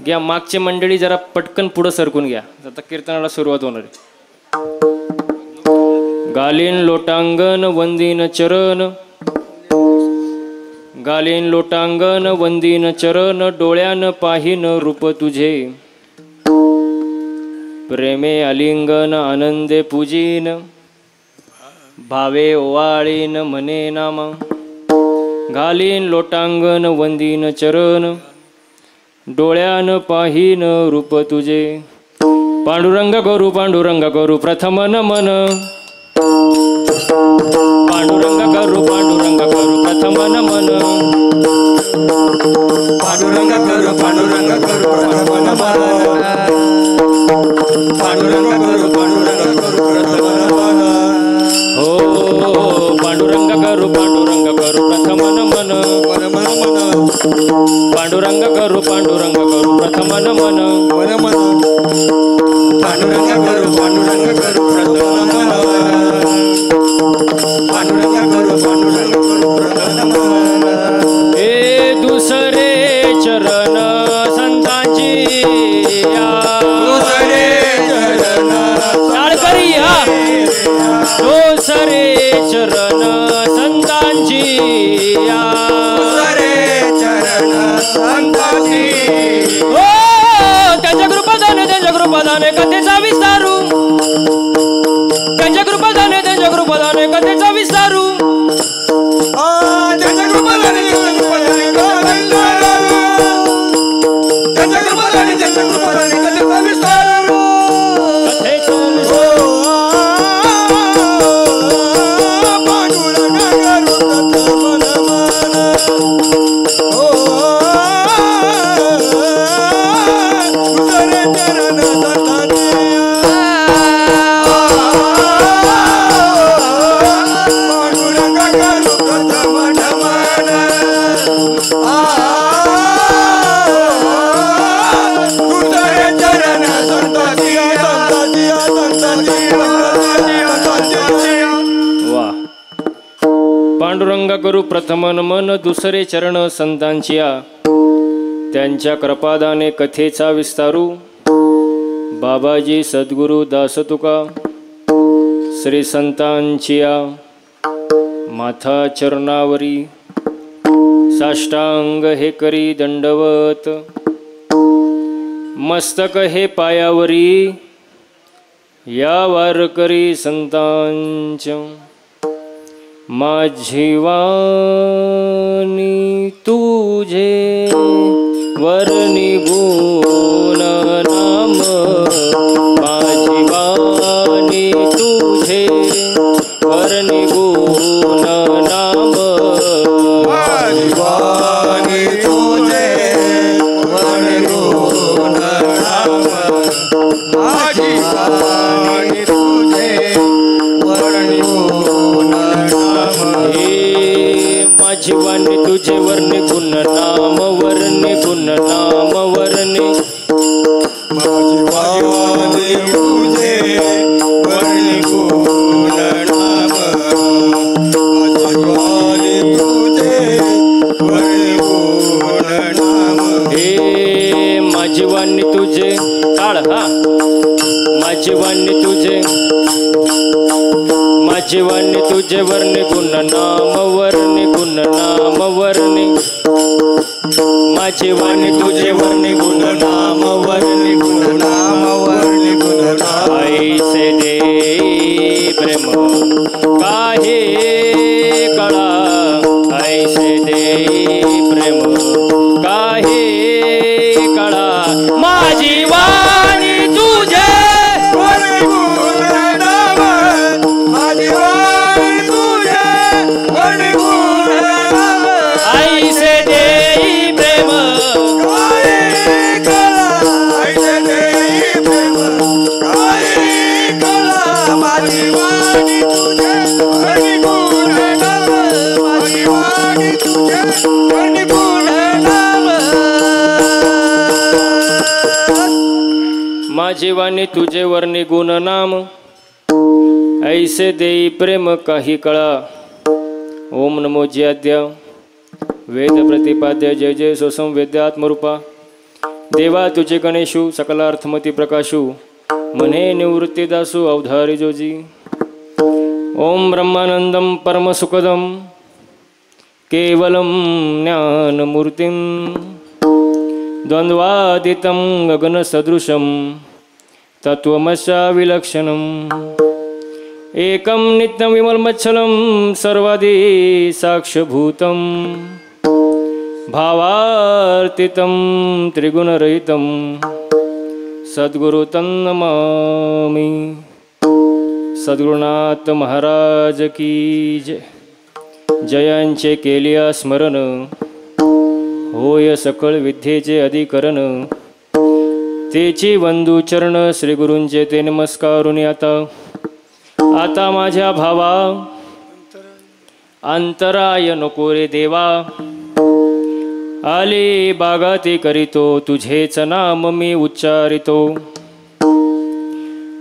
घ्या मागची मंडळी जरा पटकन पुढं सरकून घ्या, आता कीर्तनाला सुरुवात होणार आहे. गालीन लोटांगण वंदीन चरण, गालीन लोटांगण वंदीन चरण, डोळ्यान पाहिन रूप तुझे, प्रेमे आलिंगन आनंदे पूजीन, भावे ओवाळीन मने नाम. घालीन लोटांगण वंदीन चरण, डोळ्यान पाहिन रूप तुझे, पांडुरंग करू प्रथम नमन, पांडुरंग करू प्रथम नमन, पांडुरंग करू प्रथम नमन, पांडुरंग करू प्रथम नमन. हो पांडुरंग करू प्रथम नमन, पांडुरंग करू प्रथम नमन, पांडुरंग करू प्रथम नमन, पांडुरंग करू प्रथम नमन. हे दुसरे चरण संतांची या, दुसरे चरण टाळकरी या, दुसरे चरण संतांची या, दुसरे चरण संतांची. हो त्यांच्या कृपादाने कथेचा विस्तारू, त्यांच्या कृपादाने कथेचा विस्तारू, त्यांच्या कृपादाने कथेचा विस्तारू. पांडुरंग करू प्रथम नमन, दुसरे चरण संतांचिया, त्यांच्या कृपादाने कथेचा विस्तारू. बाबाजी सद्गुरु दास तुका, श्री संतांचिया माथा चरणावरी, साष्टांग हे करी दंडवत, मस्तक हे पायावरी, या वारकरी संतांच्या. माझी वाणी तुझे वर्णी गुण नाम, माझी वाणी तुझे वर्णी गुण नाम, माझी वाणी तुझे वर्णी गुण नाम, माझी वाणी तुझे वर्णी गुण नाम. माझी वाणी तुझे वर्णी गुण नाम, वर्णी गुण नाम वर्णी, माझी वाणी तुझे वर्णी गुण नाम, माझी वाणी तुझे वर्णी गुण नाम. हे माझी वाणी तुझे टाळ हा, माझी वाणी तुझे, माझी वाणी तुझे वर्णी गुण नाम, वर्णी गुण नाम वर्णी, माझी वाणी तुझे वर्णी गुण नाम, वर्णी गुण नाम वर्णी गुण नाम. ऐसे दे प्रेम काहे कळा, ऐसे दे प्रेम काहे कळा, माझी वाणी तुझे वर्णी गुण नाम, माझी वाणी तुझे वर्णी गुण नाम. ऐसे दे प्रेम काय कळा, ऐसे देई प्रेम काय कळा, माझी वाणी तुझे वर्णी गुण नाम, माझी वाणी तुझे वर्णी गुण नाम. माझी वाणी तुझे वर्णी गुण नाम, ऐसे देई प्रेम काही कळा. ओम नमो ज्याद्य वेद प्रतिपाद्य जय जय सोसम वेद्यात्मरूपा, देवा तुझे गणेशू सकलार्थमती प्रकाशू मने निवृत्ती दासू अवधारी जोजी. ओम ब्रह्मानंदम परमसुखदम केवलम ज्ञानमूर्तिं द्वंद्वादितं गगनसदृशं तत्त्वमस्या विलक्षणम् एकं नित्यं विमलमच्छलं सर्वादि साक्षभूतं भावार्थितं त्रिगुणरहितं सद्गुरुतं नमामि. सद्गुरुनाथ महाराज की जय. जयांचे केलिया स्मरण होय सकळ विद्येचे अधिकरण. तेची वंदू चरण श्री गुरूंचे ते नमस्कारुनी. आता माझ्या भावा अंतराय नको रे देवा. आले बागाती करीतो तुझेच नाम मी उच्चारितो.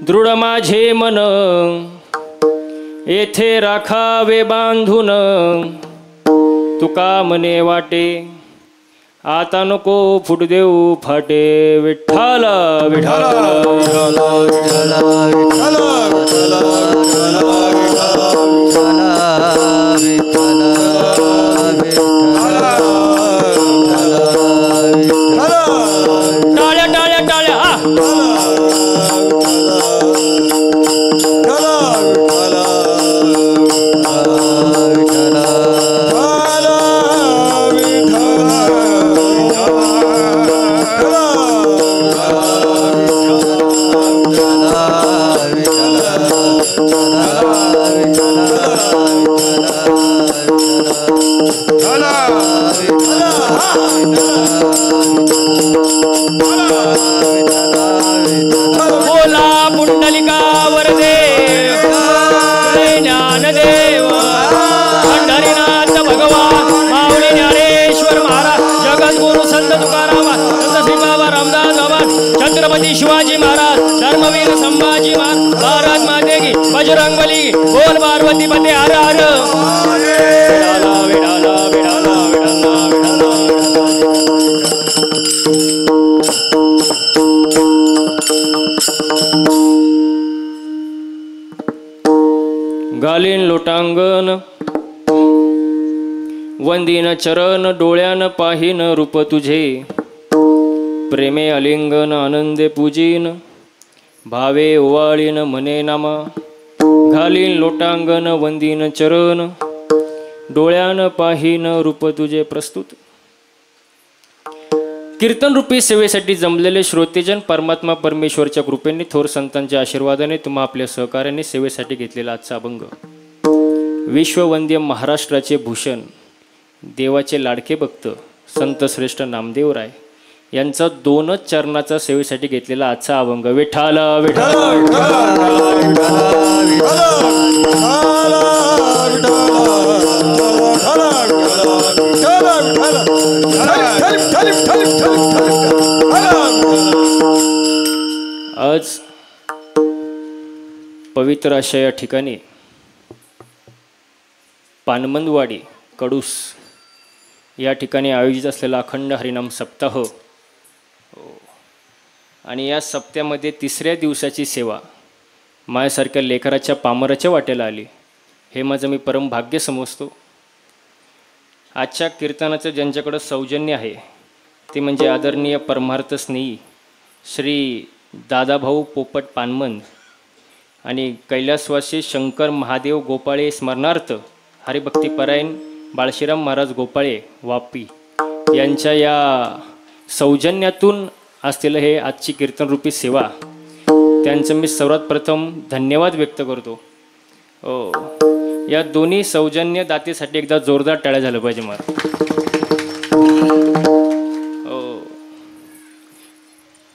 दृढ माझे मन येथे राखावे बांधून. तुका मने वाटे आता नको फुट देऊ फाटे. विठ्ठला विठ्ठला टाळ्या टाळ्या टाळ्या. बोला पुंडलिका वरदे ज्ञानदेव पंढरीनाथ भगवान माऊली ज्ञानेश्वर महाराज जगद्गुरु संत तुकाराम संत श्री बाबा रामदास बाबा छत्रपती शिवाजी महाराज धर्मवीर संभाजी महाराज भारत माते की बजरंगबली बोल पार्वती पते हर हर. विडाला विडाला विडाला विडाला विडाला. घालीन लोटांगण वंदीन चरण डोळ्यान पाहीन रूप तुझे. प्रेमे अलिंगन आनंदे पूजीन भावे ओवाळीन मने नामा. घालीन लोटांगण वंदीन चरण डोळ्यान पाहीन रूप तुझे. प्रस्तुत कीर्तन रूपी सेवेसाठी जमलेले श्रोतेजन परमात्मा परमेश्वरच्या कृपेने थोर संतांच्या आशीर्वादाने तुम्हा आपल्या सहकार्याने सेवेसाठी घेतलेला आजचा अभंग विश्ववंद्य महाराष्ट्राचे भूषण देवाचे लाडके भक्त संत श्रेष्ठ नामदेवराय यांचा 2च चरणाचा सेवेसाठी घेतलेला आजचा अभंग. विठ्ठला विठ्ठला आज पवित्र अशा या ठिकाणी पानमंदवाडी कडूस या ठिकाणी आयोजित असलेला अखंड हरिनाम सप्ताह आणि या सप्त्यामध्ये 3ऱ्या दिवसाची सेवा माझ्यासारख्या लेकराच्या पामराच्या वाट्याला आली हे माझं मी परम भाग्य समजतो. आजच्या कीर्तनाचं ज्यांच्याकडं सौजन्य आहे ते म्हणजे आदरणीय परमार्थ स्नेही श्री दादाभाऊ पोपट पानमन आणि कैलासवासी शंकर महादेव गोपाळे स्मरणार्थ हरिभक्तीपरायण बाळशीराम महाराज गोपाळे वापी यांच्या या सौजन्यातून असलेलं हे आजची कीर्तनरूपी सेवा त्यांचं मी सर्वात प्रथम धन्यवाद व्यक्त करतो. या दोन्ही सौजन्य दातेसाठी एकदा जोरदार टाळ्या झालं पाहिजे मला.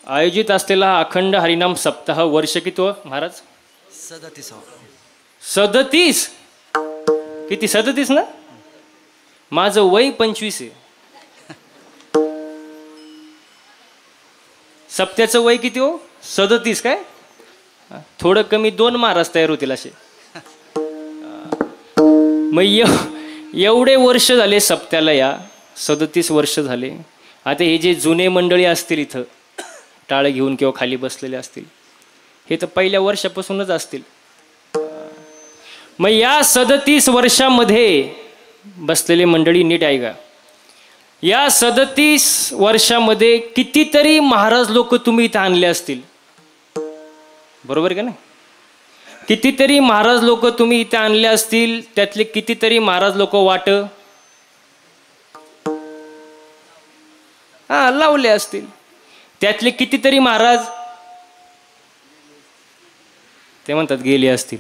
आयोजित असलेला हा अखंड हरिनाम सप्ताह वर्ष किती महाराज? 37. किती 37 ना? माझं वय 25 आहे. सप्त्याचं वय किती हो? 37 काय? थोडं कमी 2 महाराज तयार होतील असे. मग एवढे वर्ष झाले सप्त्याला या 37 वर्ष झाले आता हे जे जुने मंडळी असतील इथं टाळं घेऊन किंवा खाली बसलेले असतील, हे तर पहिल्या वर्षापासूनच असतील. मग या 37 वर्षामध्ये बसलेले मंडळी नीट ऐका, या 37 वर्षामध्ये कितीतरी महाराज लोक तुम्ही इथं आणले असतील, बरोबर का नाही? कितीतरी महाराज लोक तुम्ही इथे आणले असतील, त्यातले कितीतरी महाराज लोक वाट लावले असतील, त्यातले कितीतरी महाराज ते म्हणतात गेले असतील.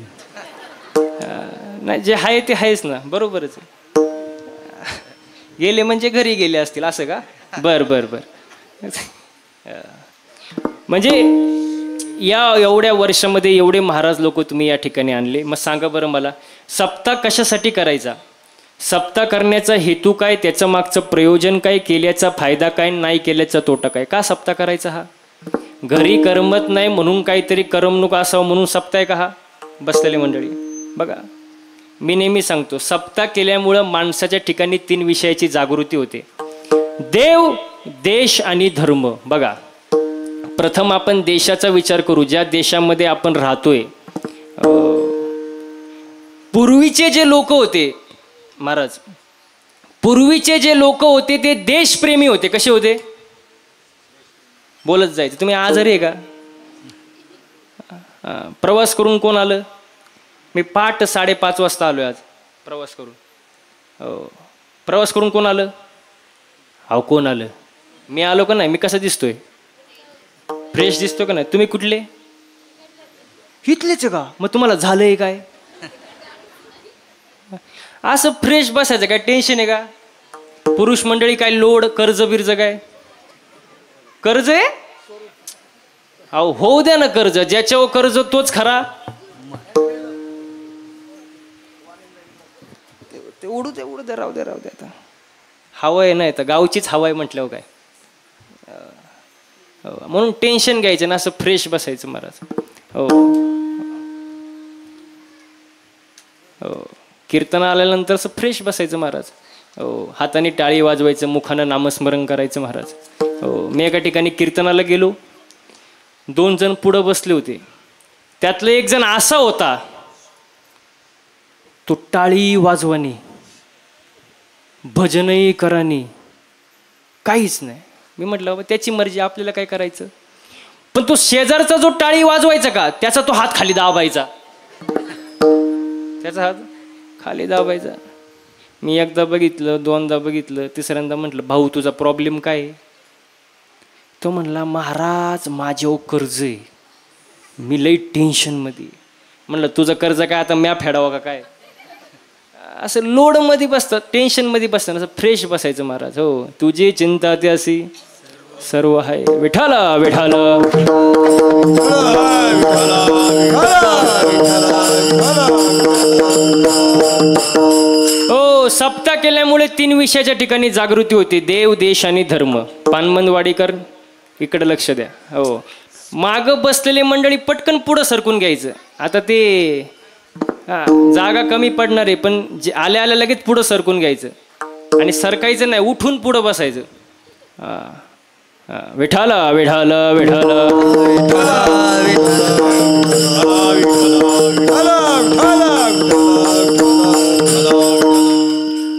नाही, जे आहे ते आहेच ना, बरोबरच आहे. गेले म्हणजे घरी गेले असतील असं का? बर बर बर. म्हणजे या एवढ्या वर्षामध्ये एवढे महाराज लोक तुम्ही या ठिकाणी आणले. मग सांगा बरं मला, सप्ताह कशासाठी करायचा? सप्ताह करण्याचा हेतू काय? त्याचं मागचं प्रयोजन काय? केल्याचा फायदा काय? नाही केल्याचा तोटा काय? का सप्ताह करायचा? हा घरी करमत नाही म्हणून काहीतरी करमणूक असावं म्हणून सप्ताह आहे का हा? बसलेले मंडळी बघा, मी नेहमी सांगतो, सप्ताह केल्यामुळं माणसाच्या ठिकाणी 3 विषयाची जागृती होते: देव, देश आणि धर्म. बघा, प्रथम आपण देशाचा विचार करू, ज्या देशामध्ये आपण राहतोय. पूर्वीचे जे लोक होते महाराज, पूर्वीचे जे लोक होते ते देशप्रेमी होते. कसे होते? बोलत जायचं. तुम्ही आजारी आहे का? प्रवास करून कोण आलं? मी पहाटे 5:30 वाजता आलोय आज प्रवास करून. प्रवास करून कोण आलं? अहो कोण आलं? मी आलो का नाही? मी कसं दिसतोय? फ्रेश दिसतो का नाही? तुम्ही कुठले? इथलेच का? मग तुम्हाला झालंय काय? असं फ्रेश बसायचं काय? टेन्शन आहे का? पुरुष मंडळी काय लोड, कर्ज बिर्ज काय? कर्ज आहे? अहो होऊ द्या ना कर्ज, ज्याच्यावर कर्ज तोच खरा. ते उडू दे राहू दे आता. हवा आहे नाही तर गावचीच हवा आहे म्हटल्यावर काय. म्हणून टेन्शन घ्यायचं ना, असं फ्रेश बसायचं महाराज. हो हो, कीर्तन आल्यानंतर असं फ्रेश बसायचं महाराज. हो, हाताने टाळी वाजवायचं, मुखानं नामस्मरण करायचं महाराज. हो, मी एका ठिकाणी कीर्तनाला गेलो, 2 जण पुढं बसले होते. त्यातलं एक जण असा होता, तो टाळी वाजवानी, भजनही करानी, काहीच नाही. मी म्हटलं बाबा त्याची मर्जी, आपल्याला काय करायचं. पण तो शेजारचा जो टाळी वाजवायचा का, त्याचा तो हात खाली दाबायचा, त्याचा हात खाली दाबायचा. मी एकदा बघितलं, 2दा बघितलं, 3ऱ्यांदा म्हटलं भाऊ तुझा प्रॉब्लेम काय? तो म्हणला महाराज माझ्यावर कर्ज आहे, मी लई टेन्शनमध्ये. म्हणलं तुझं कर्ज काय आता म्या फेडावं का काय? असं लोडमध्ये बसतात, टेन्शनमध्ये बसतात, असं फ्रेश बसायचं महाराज. हो, तुझी चिंता त्यासी सर्व आहे विठाला विठाला. हो, सप्ताह केल्यामुळे 3 विषयाच्या ठिकाणी जागृती होते: देव, देश आणि धर्म. पानमंदवाडीकर इकडे लक्ष द्या. हो, माग बसलेले मंडळी पटकन पुढं सरकून घ्यायचं. आता ते जागा कमी पडणार आहे, पण जे आल्या आल्या लगेच पुढं सरकून घ्यायचं आणि सरकायचं नाही, उठून पुढं बसायचं. विठाला विठाला विठाला.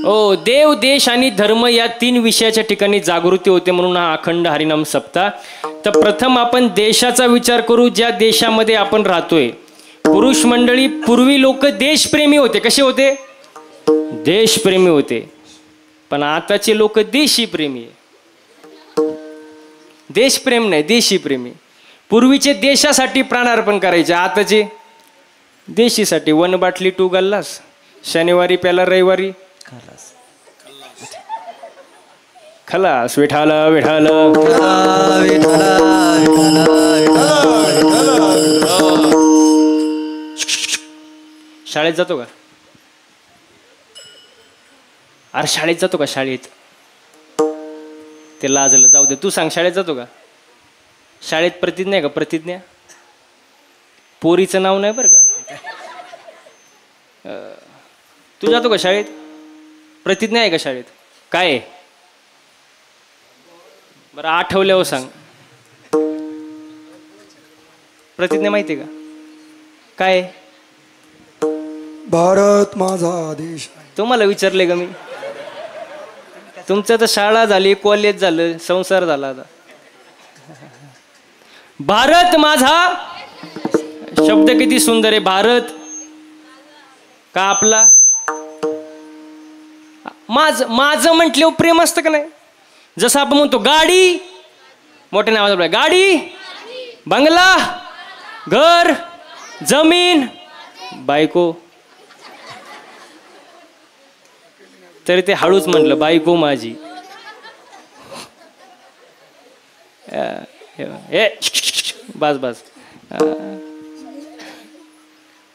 हो, देव, देश आणि धर्म या 3 विषयाच्या ठिकाणी जागृती होते, म्हणून हा अखंड हरिनाम सप्ताह. तर प्रथम आपण देशाचा विचार करू, ज्या देशामध्ये आपण राहतोय. पुरुष मंडळी, पूर्वी लोक देशप्रेमी होते. कसे होते? देशप्रेमी होते. पण आताचे लोक देशी प्रेमी आहे. देशप्रेम नाही, देशी प्रेमी. पूर्वीचे देशासाठी प्राणार्पण करायचे, आताचे देशीसाठी. 1 बाटली 2 गल्लास, शनिवारी प्याला, रविवारी खलास. विठाला विठाला. शाळेत जातो का? अरे शाळेत जातो का? शाळेत ते लाजलं, जाऊ दे. तू सांग, शाळेत जातो का? शाळेत प्रतिज्ञा आहे का? प्रतिज्ञा. पोरीचं नाव नाही बरं का. तू जातो का शाळेत? प्रतिज्ञा आहे का शाळेत? काय आहे? बरं आठवल्यावर सांग. प्रतिज्ञा माहिती आहे का काय? भारत माझा देश आहे. तुम्हाला विचारले का मी? तुमचं तर शाळा झाली, कॉलेज झालं, संसार झाला. आता भारत माझा शब्द किती सुंदर आहे. भारत का आपला? माझं म्हटल्यावर प्रेम असतं का नाही? जसं आपण म्हणतो गाडी, मोठ्या नावाचा आपल्या गाडी, बंगला, घर, जमीन, बायको. तरी ते हळूच म्हटलं बायको माझी. बस बस.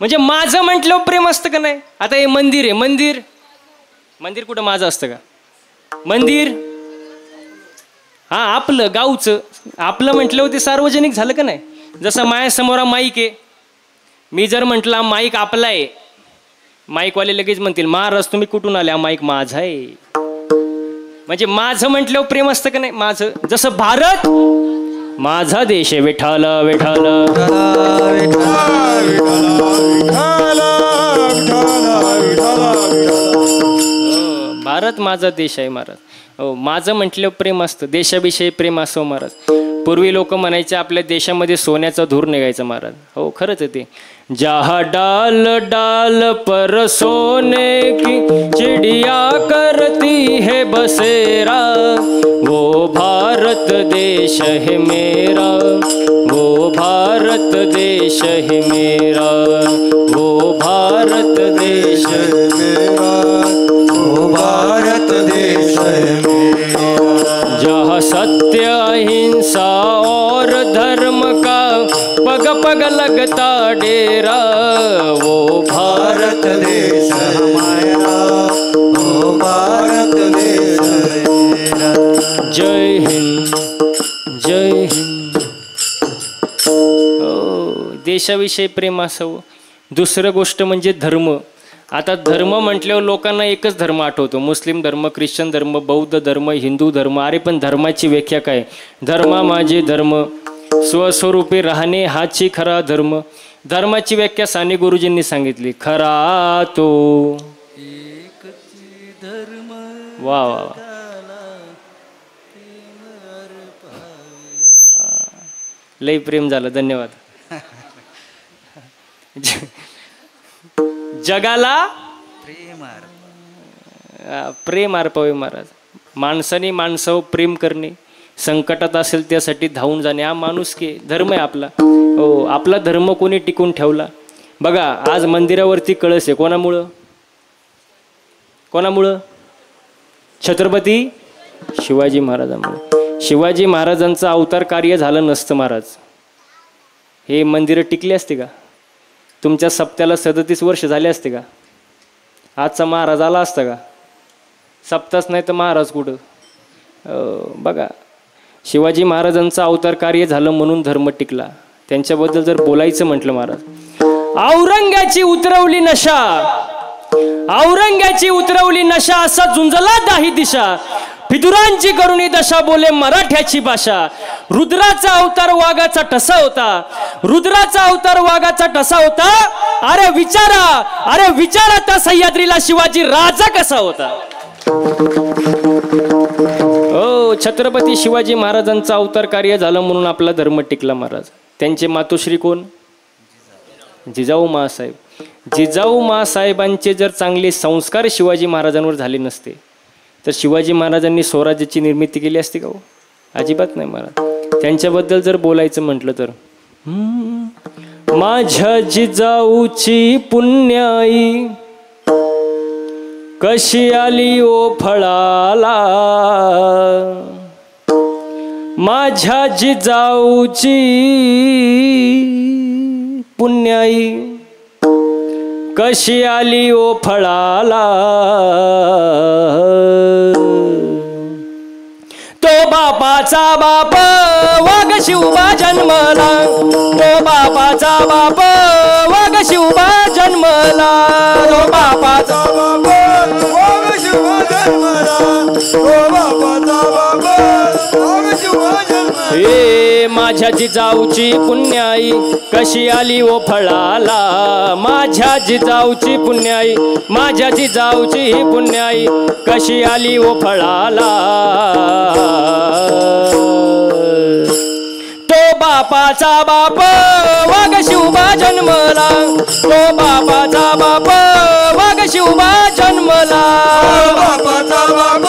म्हणजे माझं म्हटलं प्रेम असतं का नाही? आता हे मंदिर आहे, मंदिर मंदिर कुठं माझं असतं का? मंदिर हा आपलं गावचं. आपलं म्हटलं ते सार्वजनिक झालं का नाही? जसं माझ्यासमोर माईक आहे, मी जर म्हटलं माईक आपला आहे, माईकवाले लगेच म्हणतील महाराज तुम्ही कुठून आले? माईक माझा आहे. म्हणजे माझं म्हटल्यावर प्रेम असतं का नाही? माझं. जसं भारत माझा देश आहे. विठाल विठाल भारत माझा देश आहे महाराज. हो माझं म्हटल्यावर प्रेम असतं, देशाविषयी प्रेम असो महाराज. पूर्वी लोक म्हणायचे आपल्या देशामध्ये सोन्याचा धूर निघायचा महाराज. हो खरंच आहे ते. जहा डाल डाल पर सोने की चिड़िया करती है बसेरा, वो भारत देश है मेरा, वो भारत देश है मेरा, वो भारत देश है मेरा, वो भारत देश है मेरा. जहाँ सत्य अहिंसा और धर्म का पग पग लगता डेरा, वो भारत देश हमारा, वो भारत देश मेरा. जय हिंद जय हिंद. देशाविषयी प्रेम असावं. दुसरं गोष्ट म्हणजे धर्म. आता धर्म म्हटल्यावर लोकांना एकच धर्म आठवतो, मुस्लिम धर्म, ख्रिश्चन धर्म, बौद्ध धर्म, हिंदू धर्म. अरे पण धर्माची व्याख्या काय? धर्मा माझे धर्म, स्वस्वरूपी राहणे हाची खरा धर्म. धर्माची व्याख्या साने गुरुजींनी सांगितली. खरा तो धर्म. वा वा वा. लई प्रेम झालं. धन्यवाद. जगाला प्रेम अर्पावे महाराज. माणसाने माणसावर प्रेम करणे, संकटात असेल त्यासाठी धावून जाणे, हा माणुसकी धर्म आहे आपला. हो आपला धर्म कोणी टिकून ठेवला? बघा आज मंदिरावरती कळस आहे. कोणामुळं? कोणामुळं? छत्रपती शिवाजी महाराजांमुळे. शिवाजी महाराजांचं अवतार कार्य झालं नसतं महाराज, हे मंदिरं टिकली असते का? तुमच्या सप्त्याला 37 वर्ष झाले असते का? आजचा महाराज आला असता का? सप्ताच नाही तर महाराज कुठं? बघा शिवाजी महाराजांचं अवतार कार्य झालं म्हणून धर्म टिकला. त्यांच्याबद्दल जर बोलायचं म्हटलं महाराज, औरंग्याची उतरवली नशा, औरंग्याची उतरवली नशा, असा झुंजला दाही दिशा, फितुरांची करुणी दशा, बोले मराठ्याची भाषा. रुद्राचा अवतार वाघाचा ठसा होता, रुद्राचा अवतार वाघाचा ठसा होता. अरे विचारा त्या सह्याद्रीला शिवाजी राजा कसा होता. हो छत्रपती शिवाजी महाराजांचं अवतार कार्य झालं म्हणून आपला धर्म टिकला महाराज. त्यांचे मातोश्री कोण? जिजाऊ माँसाहेब. जिजाऊ माँसाहेबांचे जर चांगले संस्कार शिवाजी महाराजांवर झाले नसते तर शिवाजी महाराजांनी स्वराज्याची निर्मिती केली असती का? हो अजिबात नाही महाराज. त्यांच्याबद्दल जर बोलायचं म्हटलं तर, माझ्या जिजाऊची पुण्याई कशी आली ओ फळाला, माझ्या जिजाऊची पुण्याई कशी आली ओ फळाला. तो बापाचा बाप वाघ शिवबा जन्मला, तो बापाचा बाप वाघ शिवबा जन्मला, तो बापाचा बाप वाघ शिवबा जन्मला, तो बापाचा बाप वाघ शिवबा माझ्या जिजाऊची पुण्याई कशी आली ओ फळाला, माझ्या जिजाऊची पुण्याई, माझ्या जिजाऊची पुण्याई कशी आली ओ फळाला. तो बापाचा बाप वाघ शिवबा जन्मला, तो बापाचा बाप वाघ शिवबा जन्मला. बापाचा बाप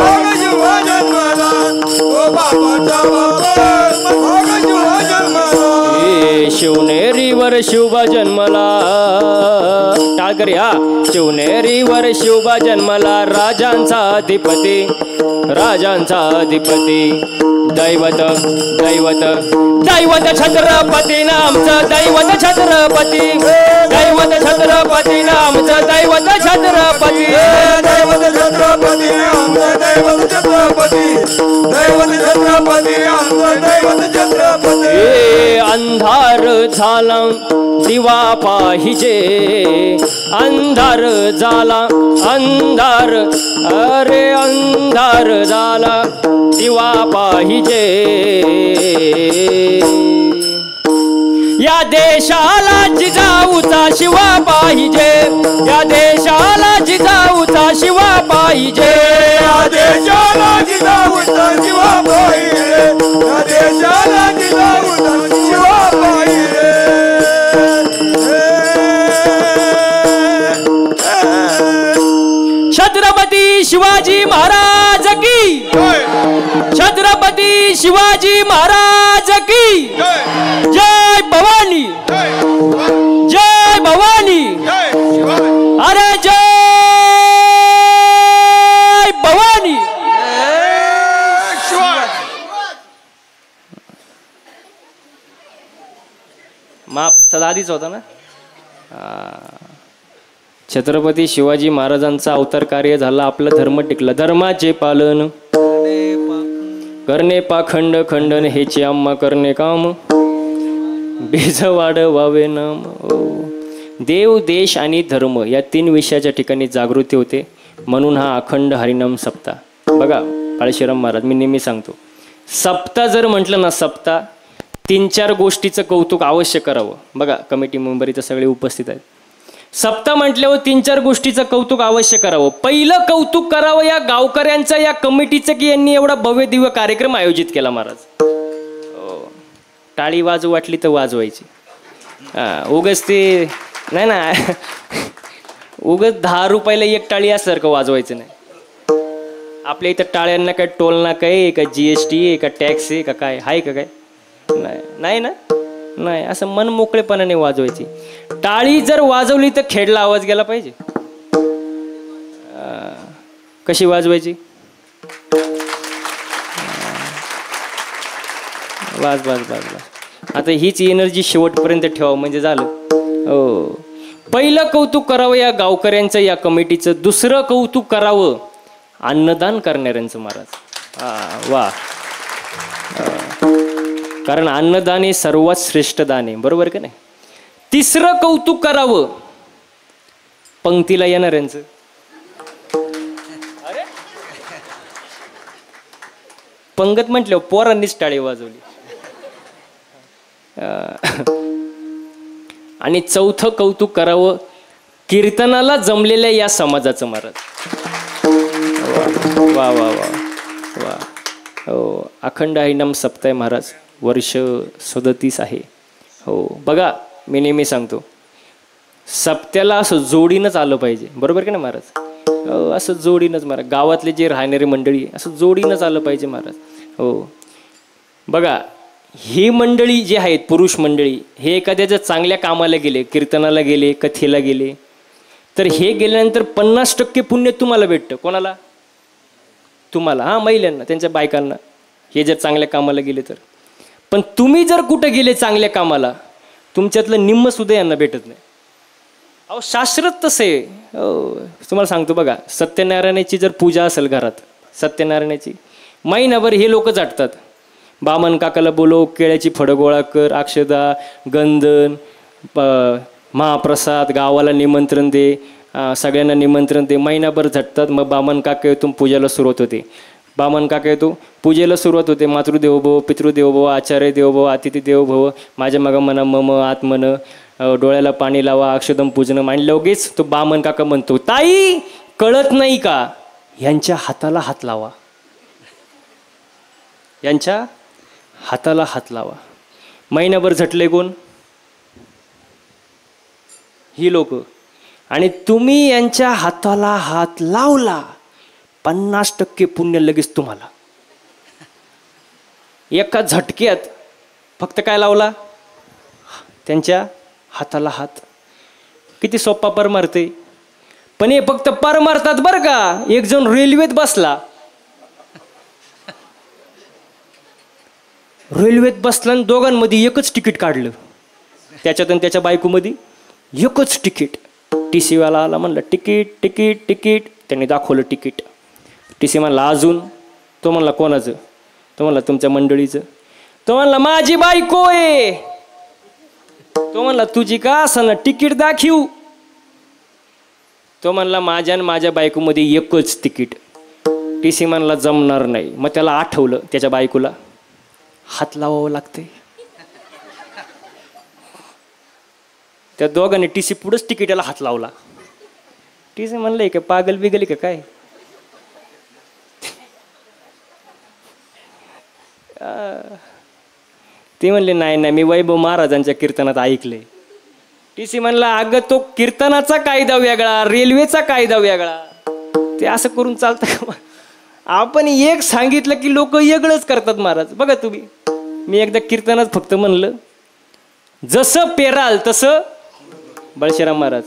वाघ शिवबा जन्मला, तो बापाचा बाप वाघ शिवबा जन्मला. शिवनेरीवर शिवबा जन्मला, टाळकर या. शिवनेरीवर शिवबा जन्मला, राजांचा अधिपती, राजांचा अधिपती. दैवत दैवत दैवत छत्रपती नामचं, दैवत छत्रपती, दैवत छत्रपती नामचं, दैवत छत्रपती. दैवत छत्रपती आमचं दैवत छत्रपती, दैवत छत्रपती आमचं दैवत छत्रपती. अंधार झाला दिवा पाहिजे, अंधार झाला अंधार, अरे अंधार झाला दिवा पाहिजे. या देशाला जिजाऊचा शिवा पाहिजे, या देशाला जिजाऊचा शिवा पाहिजे. या देशाला जिजाऊचा शिवा पाहिजे, या देशाला जिजाऊचा शिवा पाहिजे. छत्रपती शिवाजी महाराज की, छत्रपती शिवाजी महाराज की जय भवानी, जय भवानी, अरे जय भवानी. महाप्रसाद आधीच होता ना. छत्रपती शिवाजी महाराजांचा अवतार कार्य झाला, आपला धर्म टिकला. धर्माचे पालन करणे पाखंड खंडन हेचे आम्हा करणे काम, बीज वाढवावे नाम. देव, देश आणि धर्म या 3 विषयाच्या ठिकाणी जागृती होते, म्हणून हा अखंड हरिनाम सप्ताह. बघा काळशीराम महाराज, मी नेहमी सांगतो, सप्ताह जर म्हटलं ना, सप्ताह 3-4 गोष्टीचं कौतुक अवश्य करावं. बघा कमिटी मेंबर इथं सगळे उपस्थित आहेत. सप्ताह म्हटल्यावर 3-4 गोष्टीचं कौतुक अवश्य करावं. पहिलं कौतुक करावं या गावकऱ्यांचं, या कमिटीचं, की यांनी एवढा भव्य दिव्य कार्यक्रम आयोजित केला महाराज. टाळी वाजू वाटली तर वाजवायची, उगच ते नाही ना, उगच 10 रुपयाला 1 टाळी असल्यासारखं वाजवायचं नाही. आपल्या इथं टाळ्यांना काय टोल नाका आहे का, GST आहे का, टॅक्स आहे का, काय आहे का, काय नाही ना, नाही. असं मन मोकळेपणाने वाजवायची. टाळी जर वाजवली तर खेडला आवाज गेला पाहिजे. कशी वाजवायची, वाज वाज वाज वाज. आता हीच एनर्जी शेवटपर्यंत ठेवा म्हणजे झालं. हो, पहिलं कौतुक करावं या गावकऱ्यांचं, या कमिटीचं. दुसरं कौतुक करावं अन्नदान करणाऱ्यांचं महाराज. वा, कारण अन्नदान हे सर्वात श्रेष्ठ दान आहे, बरोबर का नाही. तिसरं कौतुक करावं पंक्तीला येणाऱ्यांचं. अरे पंगत म्हटल्यावर पोरांनीच टाळी वाजवली. आणि चौथं कौतुक करावं कीर्तनाला जमलेल्या या समाजाचं महाराज. वा वा वा वा. हो, अखंड हरिनाम सप्ताह महाराज, वर्ष 37 आहे. हो, बघा मी नेहमी सांगतो, सप्त्याला असं जोडीनंच आलं पाहिजे, बरोबर की नाही महाराज. असं जोडीनंच महाराज, गावातले जे राहणारी मंडळी असं जोडीनंच आलं पाहिजे महाराज. हो, बघा ही मंडळी जी आहेत, पुरुष मंडळी, हे एखाद्याच्या चांगल्या कामाला गेले, कीर्तनाला गेले, कथेला गेले, तर हे गेल्यानंतर 50% पुण्य तुम्हाला भेटतं. कोणाला? तुम्हाला. हां, महिलांना, त्यांच्या बायकांना, हे जर चांगल्या कामाला गेले तर. पण तुम्ही जर कुठं गेले चांगल्या कामाला, तुमच्यातलं निम्मसुद्धा यांना भेटत नाही. अहो शास्त्रच तसं आहे. तुम्हाला सांगतो बघा, सत्यनारायणाची जर पूजा असेल घरात, सत्यनारायणाची महिनाभर हे लोक जाटतात. बामन काकाला बोलव, केळ्याची फळं गोळा कर, अक्षदा, गंधन, महाप्रसाद, गावाला निमंत्रण दे, सगळ्यांना निमंत्रण दे. महिनाभर झटतात. मग बामन काका येथून पूजाला सुरुवात होते. बामन काका येतो, पूजेला सुरुवात होते. मातृदेवोभव, पितृदेवोभव, आचार्य देवोभव, अतिथी देवोभव, माझ्या मग म्हणा मम आत्मन, डोळ्याला पाणी लावा, अक्षदम पूजन. आणि लगेच तो बामन काका म्हणतो, ताई कळत नाही का, यांच्या हाताला हात लावा, यांच्या हाताला हात लावा. महिनाभर झटले कोण, ही लोक. आणि तुम्ही यांच्या हाताला हात लावला, 50% पुण्य लगेच तुम्हाला. एका झटक्यात फक्त काय लावला, त्यांच्या हाताला हात. किती सोपा पर मारते. पण हे फक्त पर मारतात बरं का. एक जण रेल्वेत बसला, रेल्वेत बसला आणि दोघांमध्ये एकच तिकीट काढलं, त्याच्यात आणि त्याच्या बायकोमध्ये एकच तिकीट. TC वाला आला, म्हणलं तिकीट तिकीट तिकीट. त्यांनी दाखवलं तिकीट. TC म्हणला अजून. तो म्हणला कोणाचं, तो म्हणला तुमच्या मंडळीचं. तो म्हणला माझी बायको आहे. तो म्हणला तुझी का असं ना, तिकीट दाखवू. तो म्हणला माझ्या आणि माझ्या बायकोमध्ये एकच तिकीट. TC म्हणला जमणार नाही. मग त्याला आठवलं त्याच्या बायकोला हात लावावं लागते. त्या दोघांनी TC पुढंच तिकीटाला हात लावला. TC म्हणलंय का पागल बिगल का काय. ते म्हणले नाही नाही, मी वैभव महाराजांच्या कीर्तनात ऐकले. TC म्हणला अगं तो कीर्तनाचा कायदा वेगळा, रेल्वेचा कायदा वेगळा. ते असं करून चालतं का. आपण एक सांगितलं की लोक वेगळंच करतात महाराज. बघा तुम्ही, मी एकदा कीर्तनात फक्त म्हणलं जसं पेराल तसं, बळशीराम महाराज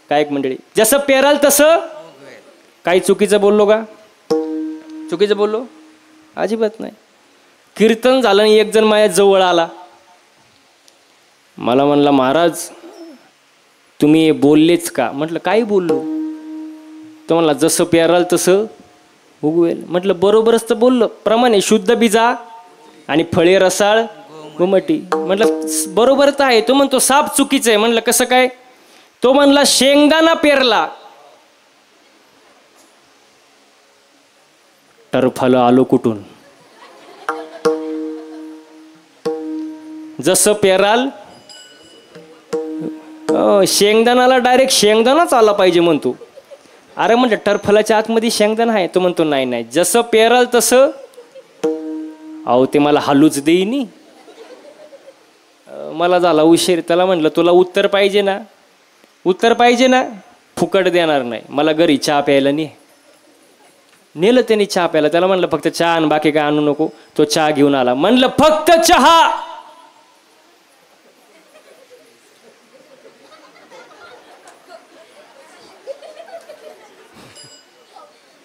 काय एक मंडळी, जसं पेराल तसं. काही चुकीचं बोललो का, चुकीचं बोललो अजिबात नाही. कीर्तन झालं आणि एक जण माझ्या जवळ आला, मला म्हणला महाराज तुम्ही बोललेच का. म्हटलं काय बोललो. तो म्हणला जसं पेराल तसं उगवेल. म्हटलं बरोबरच तर बोललो, प्रमाणे शुद्ध बीजा आणि फळे रसाळ घुमटी. म्हटलं बरोबरच आहे. तो म्हणतो साप चुकीचं आहे. म्हणलं कसं काय. तो म्हणला शेंगदाणा पेरला, टरफालं आलो कुठून. जसं पेराल, शेंगदाणाला डायरेक्ट शेंगदाणाच आला पाहिजे म्हणतो. अरे म्हणलं टरफलाच्या आतमध्ये शेंगदाणा आहे. तो म्हणतो नाही नाही, जसं पेराल तसं. अहो ते मला हालूच देईनी. मला झाला उशीर. त्याला म्हणलं तुला उत्तर पाहिजे ना, उत्तर पाहिजे ना, फुकट देणार नाही. मला घरी चहा प्यायला नेलं त्यांनी चहा प्यायला. त्याला म्हणलं फक्त चहा आण, बाकी काय आणू नको. तो चहा घेऊन आला. म्हणलं फक्त चहा.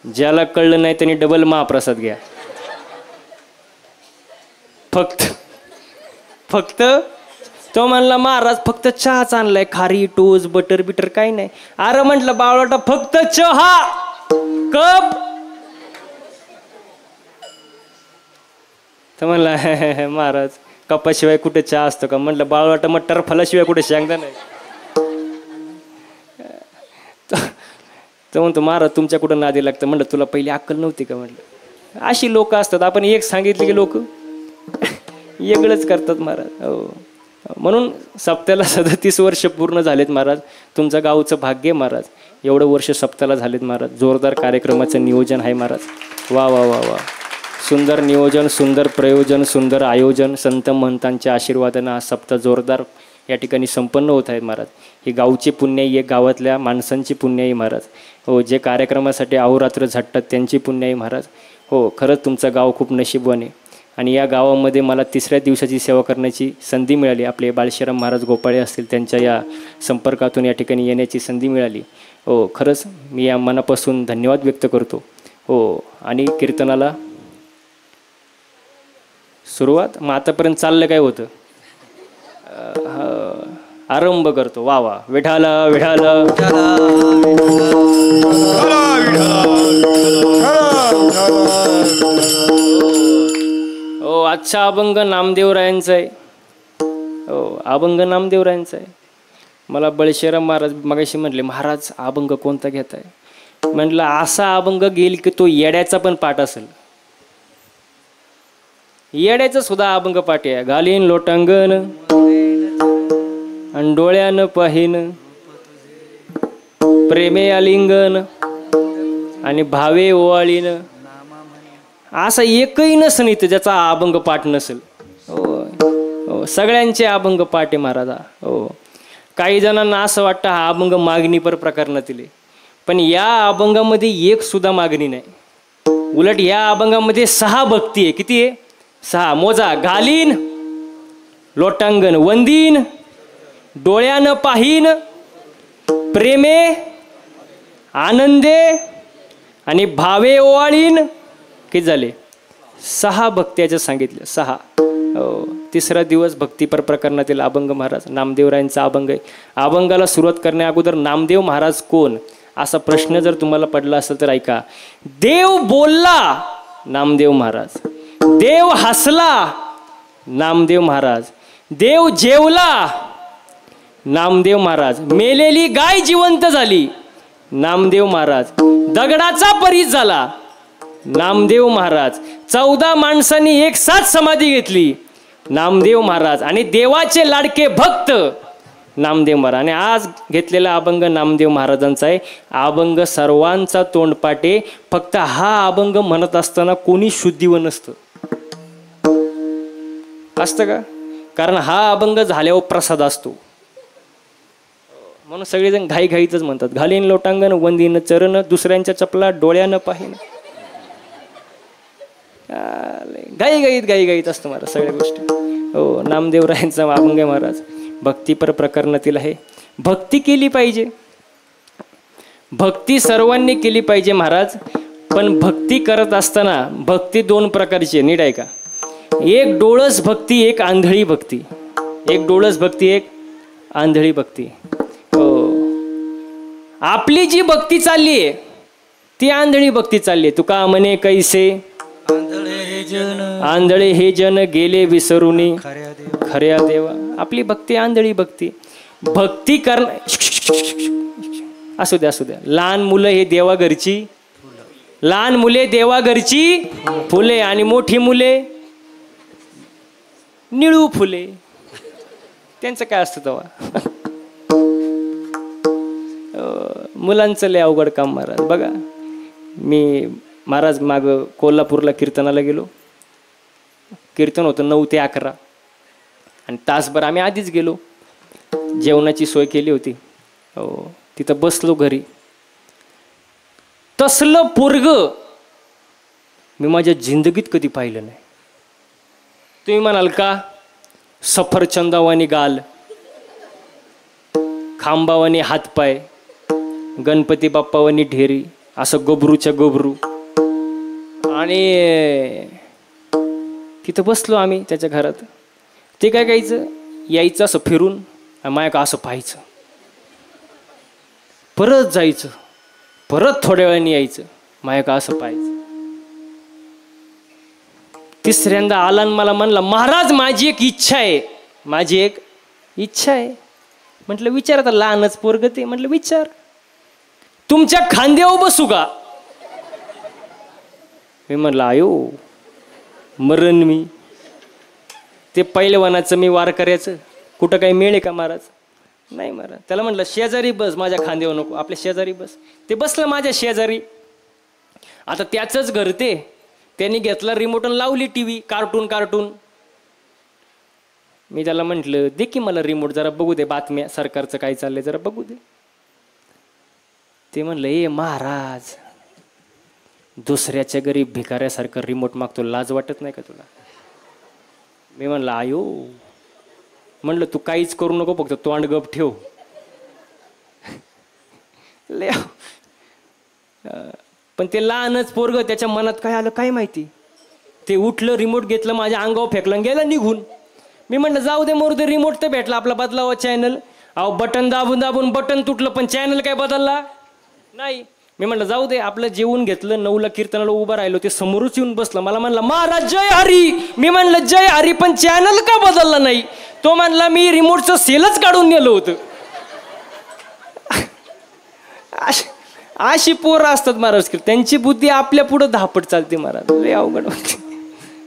ज्याला कळलं नाही त्यांनी डबल महाप्रसाद घ्या. फक्त तो म्हणला महाराज फक्त चहाच आणलाय, खारी टोस बटर बिटर काही नाही. अरे म्हटलं बावळाटा फक्त चहा कप. तर म्हणला महाराज कपाशिवाय कुठे चहा असतो का. म्हटलं बावळाटा मग टरफलाशिवाय कुठे शेंगदाणा नाही. तर म्हणतो महाराज तुमच्या कुठं नादी लागतं. म्हटलं तुला पहिली अक्कल नव्हती का. म्हटलं अशी लोक असतात. आपण एक सांगितले की लोक वेगळंच करतात महाराज. हो, म्हणून सप्त्याला 37 वर्ष पूर्ण झालेत महाराज. तुमचं गावचं भाग्य महाराज. एवढं वर्ष सप्त्याला झालेत महाराज. जोरदार कार्यक्रमाचं नियोजन आहे महाराज. वा वा वा वा. सुंदर नियोजन, सुंदर प्रयोजन, सुंदर आयोजन. संत महंतांच्या आशीर्वादानं हा सप्ताह जोरदार या ठिकाणी संपन्न होत आहे महाराज. ही गावची पुण्याई आहे, गावातल्या माणसांची पुण्याई महाराज. हो, जे कार्यक्रमासाठी अहोरात्र झटतात त्यांची पुण्याई महाराज. हो, खरंच तुमचं गाव खूप नशीबवान आहे. आणि या गावामध्ये मला 3ऱ्या दिवसाची सेवा करण्याची संधी मिळाली. आपले बाळशीराम महाराज गोपाळे असतील, त्यांच्या या संपर्कातून या ठिकाणी येण्याची संधी मिळाली. हो, खरंच मी या मनापासून धन्यवाद व्यक्त करतो. हो, आणि कीर्तनाला सुरुवात मग आतापर्यंत चाललं काय होतं, आरंभ करतो. वा वा. विठाल विठाल. हो, आजचा अभंग नामदेवरायांचा आहे. हो, अभंग नामदेवरायांचा आहे. मला बळशीराम महाराज मगाशी म्हटले महाराज अभंग कोणता घेताय. म्हटलं असा अभंग घेईल की तो येड्याचा पण पाठ असेल. येड्याचं सुद्धा अभंग पाठ आहे. घालीन लोटांगण आणि डोळ्यानं पाहीन प्रेमे आलिंगन आणि भावे ओवाळीन. असा एकही नसेल इथं ज्याचा अभंग पाठ नसेल. हो, सगळ्यांचे अभंग पाठ आहे महाराजा. हो, काही जणांना असं वाटतं हा अभंग मागणीपर प्रकरणातील आहे, पण या अभंगामध्ये एक सुद्धा मागणी नाही. उलट या अभंगामध्ये 6 भक्ती आहे. किती आहे? 6. मोजा. घालीन लोटांगण, वंदीन, डोळ्यानं पाहीन, प्रेमे आनंदे आणि भावे ओवाळीन. किती झाले? 6 भक्त्याचं सांगितलं. 6. हो, 3रा दिवस भक्तीपर प्रकरणातील अभंग महाराज नामदेवरायांचा अभंग आहे. अभंगाला सुरुवात करण्या अगोदर नामदेव महाराज कोण असा प्रश्न जर तुम्हाला पडला असेल तर ऐका. देव बोलला नामदेव महाराज, देव हसला नामदेव महाराज, देव जेवला नामदेव महाराज, मेलेली गाय जिवंत झाली नामदेव महाराज, दगडाचा परीस झाला नामदेव महाराज, 14 माणसांनी एक साथ समाधी घेतली नामदेव महाराज, आणि देवाचे लाडके भक्त नामदेव महाराज. आणि आज घेतलेला अभंग नामदेव महाराजांचा आहे. अभंग सर्वांचा तोंडपाटे. फक्त हा अभंग म्हणत असताना कोणी शुद्धीवर नसतं. असतं का? कारण हा अभंग झाल्यावर प्रसाद असतो म्हणून सगळेजण घाईघाईतच म्हणतात. घालीन लोटांगण, वंदीन चरण, दुसऱ्यांच्या चपला डोळ्यानं पाहीन. घाईघाईत असतं महाराज सगळ्या गोष्टी. हो, नामदेवरायांचा अभंग महाराज भक्तीपर प्रकरणातील आहे. भक्ती केली पाहिजे, भक्ती सर्वांनी केली पाहिजे महाराज. पण भक्ती करत असताना भक्ती 2 प्रकारची आहे. नीट आहे का? एक डोळस भक्ती, एक आंधळी भक्ती. एक डोळस भक्ती, एक आंधळी भक्ती. हो, आपली जी भक्ती चालली आहे ती आंधळी भक्ती चालली आहे. तुका म्हणे कैसे आंधळे हे जन गेले विसरूनी खऱ्या देवा. आपली भक्ती आंधळी भक्ती. भक्ती कर असू द्या. लहान मुलं हे देवा घरची, लहान मुले देवा घरची फुले, आणि मोठी मुले निळू फुले. त्यांचं काय असतं तेव्हा? मुलांचं लय अवघड काम महाराज. बघा, मी महाराज माग कोल्हापूरला कीर्तनाला गेलो. कीर्तन होतं 9 ते 11 आणि तासभर आम्ही आधीच गेलो. जेवणाची सोय केली होती. हो, तिथं बसलो घरी. तसलं पोरग मी माझ्या जिंदगीत कधी पाहिलं नाही. तुम्ही म्हणाल का? सफरचंदावानी गाल, खांबावानी हातपाय, गणपती बाप्पावानी ढेरी, असं गबरूच्या गबरू. आणि तिथं बसलो आम्ही त्याच्या घरात. ते काय करायचं? यायचं असं फिरून, माया का असं पाहायचं, परत जायचं, परत थोड्या वेळाने यायचं, माया का असं पाहायचं. 3ऱ्यांदा आला आणि मला म्हणला, महाराज माझी एक इच्छा आहे, माझी एक इच्छा आहे. म्हटलं विचार. आता लहानच पोरग ते. म्हटलं विचार. तुमच्या खांद्यावर बसू का? मी म्हटलं आयो मरण मी. ते पहिलवानाचं मी वार करायचं कुठं काही मिळे का महाराज? नाही महाराज. त्याला म्हटलं शेजारी बस, माझ्या खांद्यावर नको, आपल्या शेजारी बस. ते बसलं माझ्या शेजारी. आता त्याचंच घर ते. त्यांनी घेतला रिमोट आणि लावली टीव्ही, कार्टून. मी त्याला म्हटलं दे की मला रिमोट, जरा बघू दे बातम्या, सरकारचं काय चाललंय जरा बघू दे. ते म्हणलं ए महाराज, दुसऱ्याच्या घरी भिकाऱ्यासारखं रिमोट मागतो, लाज वाटत नाही का तुला? मी म्हणलं आयो, म्हणलं तू काहीच करू नको, फक्त तोंड गप ठेव. पण ते लहानच पोरग, त्याच्या मनात काय आलं काय माहिती. ते उठलं, रिमोट घेतलं, माझ्या अंगावर फेकलं, गेलं निघून. मी म्हणलं जाऊ दे मोर दे, रिमोट तर भेटला, आपला बदलावा चॅनल. अहो बटन दाबून बटन तुटलं, पण चॅनल काय बदलला नाही. मी म्हणलं जाऊ दे, आपलं जेवून घेतलं. 9ला कीर्तनाला उभं राहिलो, ते समोरच येऊन बसलं. मला म्हणलं महाराज जय हरी. मी म्हणलं जय हरी, पण चॅनल का बदलला नाही? तो म्हणला मी रिमोटचं सेलच काढून नेलं होतं. अशी पोरं असतात महाराज, त्यांची बुद्धी आपल्या पुढं धापट चालते महाराज. लय अवघड.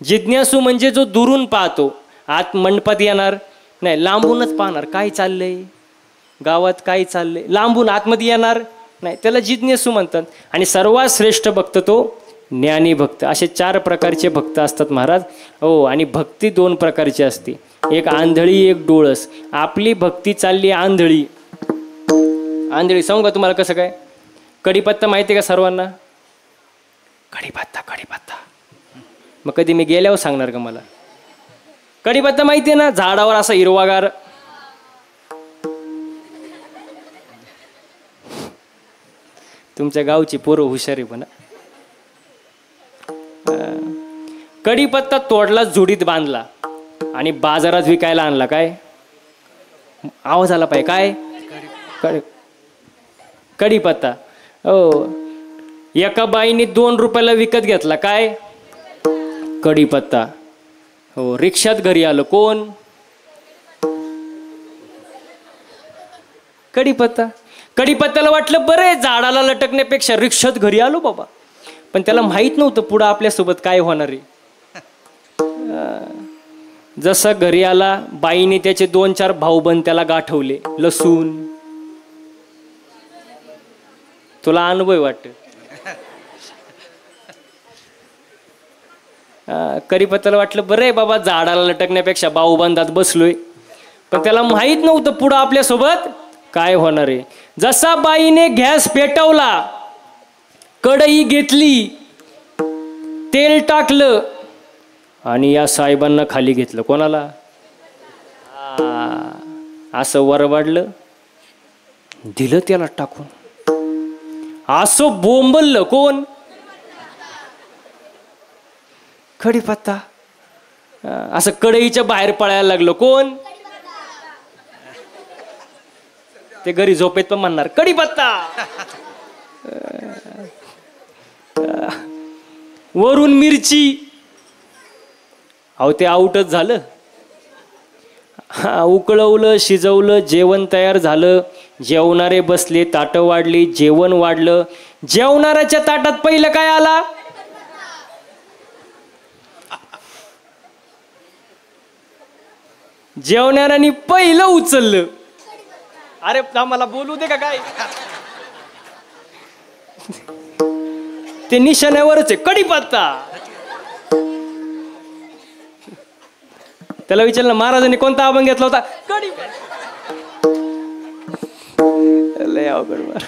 जिज्ञासू म्हणजे जो दुरून पाहतो, आत मंडपात येणार नाही, लांबूनच पाहणार काय चाललंय गावात, काय चाललंय, लांबून आतमध्ये येणार नाही, त्याला जिज्ञासू म्हणतात. आणि सर्वात श्रेष्ठ भक्त तो ज्ञानी भक्त. असे 4 प्रकारचे भक्त असतात महाराज. हो, आणि भक्ती 2 प्रकारची असते, एक आंधळी एक डोळस. आपली भक्ती चालली आंधळी. आंधळी सांगू का तुम्हाला कसं काय? कढीपत्ता माहिती आहे का सर्वांना? कढीपत्ता कढीपत्ता, मग कधी मी गेल्यावर सांगणार का मला? कढीपत्ता माहिती आहे ना, झाडावर असा हिरवागार. तुमच्या गावची पोरं हुशार आहे पण. कढीपत्ता तोडला, जुडीत बांधला आणि बाजारात विकायला आणला. काय आवाज आला पाहिजे? काय कढीपत्ता. हो, एका बाईने 2 रुपयाला विकत घेतला. काय? कढीपत्ता. हो, रिक्षात घरी आलं कोण? कढीपत्ता. कढीपत्त्याला वाटलं बरं झाडाला लटकण्यापेक्षा रिक्षात घरी आलो बाबा, पण त्याला माहित नव्हतं पुढं आपल्यासोबत काय होणार आहे. जसं घरी आला, बाईने त्याचे 2-4 भाऊबंद त्याला गाठवले, लसूण. तुला अनुभव वाटत? कढीपत्त्याला वाटलं बरं आहे बाबा, झाडाला लटकण्यापेक्षा भाऊबंदात बसलोय, पण त्याला माहित नव्हतं पुढं आपल्यासोबत काय होणार आहे. जसा बाईने गॅस पेटवला, कढई घेतली, तेल टाकलं आणि या साहेबांना खाली घेतलं. कोणाला? असं वरवाडलं, दिलं त्याला टाकून, असं बोंबललं. कोण? कढीपत्ता. असं कढईच्या बाहेर पळायला लागलं. कोण? ते घरी झोपेत पण म्हणणार कढीपत्ता. वरून मिरची. अहो, ते आउटच झालं. उकळवलं, शिजवलं, जेवण तयार झालं. जेवणारे बसले, ताटं वाढली, जेवण वाढलं. जेवणाऱ्याच्या ताटात पहिलं काय आला? जेवणाऱ्याने पहिलं उचललं. अरे मला बोलू दे का काय? ते निशाण्यावरच आहे, कढीपत्ता. त्याला विचारलं महाराजांनी कोणता अभंग घेतला होता? कढीपत्ता. लय अवघड मार.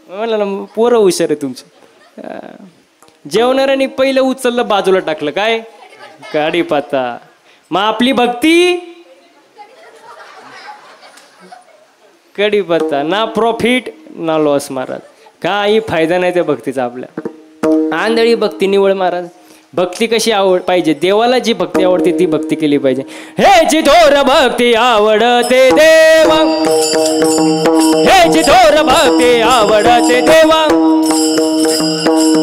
म्हणलं ना, पोरं हुशार आहे तुमची. जेवणाऱ्याने पहिलं उचललं, बाजूला टाकलं. काय? कढीपत्ता. मग आपली भक्ती कढीपत्ता. ना प्रॉफिट ना लॉस महाराज, काही फायदा नाही त्या भक्तीचा आपल्या. आंधळी भक्ती निवड महाराज. भक्ती कशी आवड पाहिजे? देवाला जी भक्ती आवडते ती भक्ती केली पाहिजे. हे चिथोर भक्ती आवडते देवा, हे चिथोर भक्ती आवडते देवा,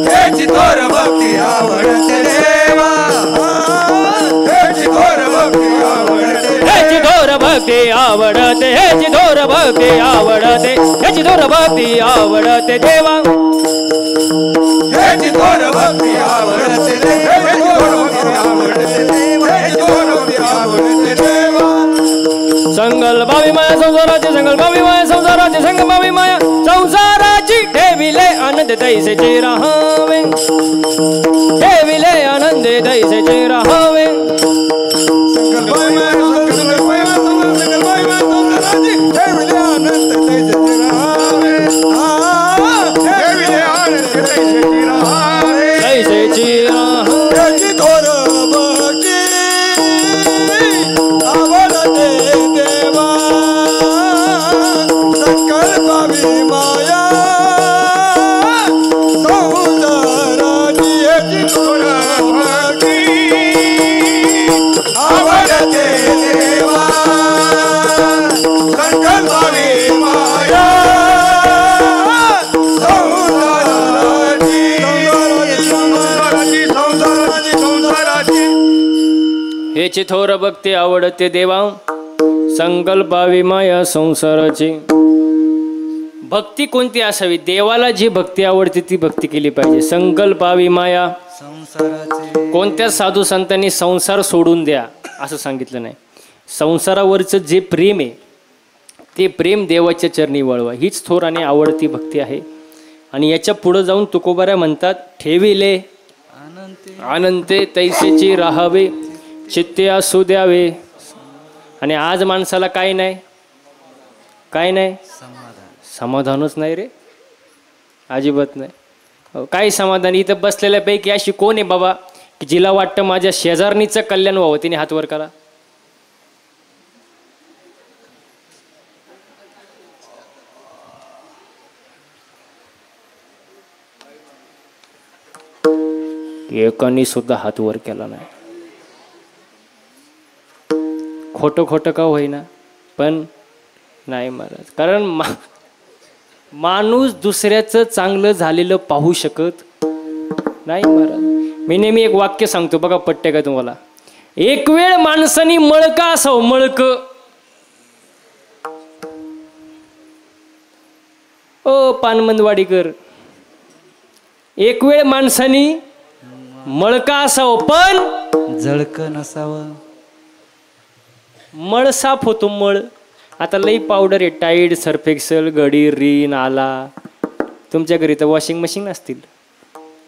हे चिथोर भक्ती आवडते देवा, हे चिथोर भक्ती आवडते, हे चिथोर भक्ती आवडते, हे चिथोर भक्ती आवडते, हे चिथोर भक्ती आवडते देवा, हे चिथोर भक्ती आवडते देवा, हे चिथोर भक्ती आवडते देवा. संगल भावी माया संसाराची, संगल भावी माया संसाराची, संग भावी माया संसाराची. ठेविले आनंद तैसेचे राहावे, ठेविले आनंद तैसेचे राहावे. हे चिथोर भक्ती आवडते देवा, संकल्पावी माया संसाराची. भक्ती कोणती असावी? देवाला जी भक्ती आवडते ती भक्ती केली पाहिजे. संकल्पावी माया संसाराचे कोणत्या साधू संतांनी संसार सोडून द्या असं सांगितलं नाही. संसारावरचं जे प्रेम आहे ते प्रेम देवाच्या चरणी वळवा, हीच थोर आणि आवडती भक्ती आहे. आणि याच्या पुढं जाऊन तुकोबाऱ्या म्हणतात, ठेविले अनंते तैसेची राहावे, चित्ते असू द्यावे. आणि आज माणसाला काय नाही, काय नाही, समाधानच नाही रे, अजिबात नाही. काय समाधान? इथं बसलेल्यापैकी अशी कोण आहे बाबा की जिला वाटतं माझ्या शेजारणीचं कल्याण व्हावं? तिने हात वर करा. एकाने सुद्धा हात वर केला नाही. खोटं खोटं का होईना पण नाही महाराज. कारण माणूस दुसऱ्याचं चांगलं झालेलं पाहू शकत नाही महाराज. मी नेहमी एक वाक्य सांगतो बघा, पटते का तुम्हाला? एक वेळ माणसानी मळका असावं, मळक. ओ पानमंदवाडीकर, एक वेळ माणसानी मळका असावं पण जळक नसावं. मळ साफ होतो मळ. आता लई पावडर आहे, टाईड, सर्फेक्सल, गडी, रीन आला. तुमच्या घरी तर वॉशिंग मशीन असतील,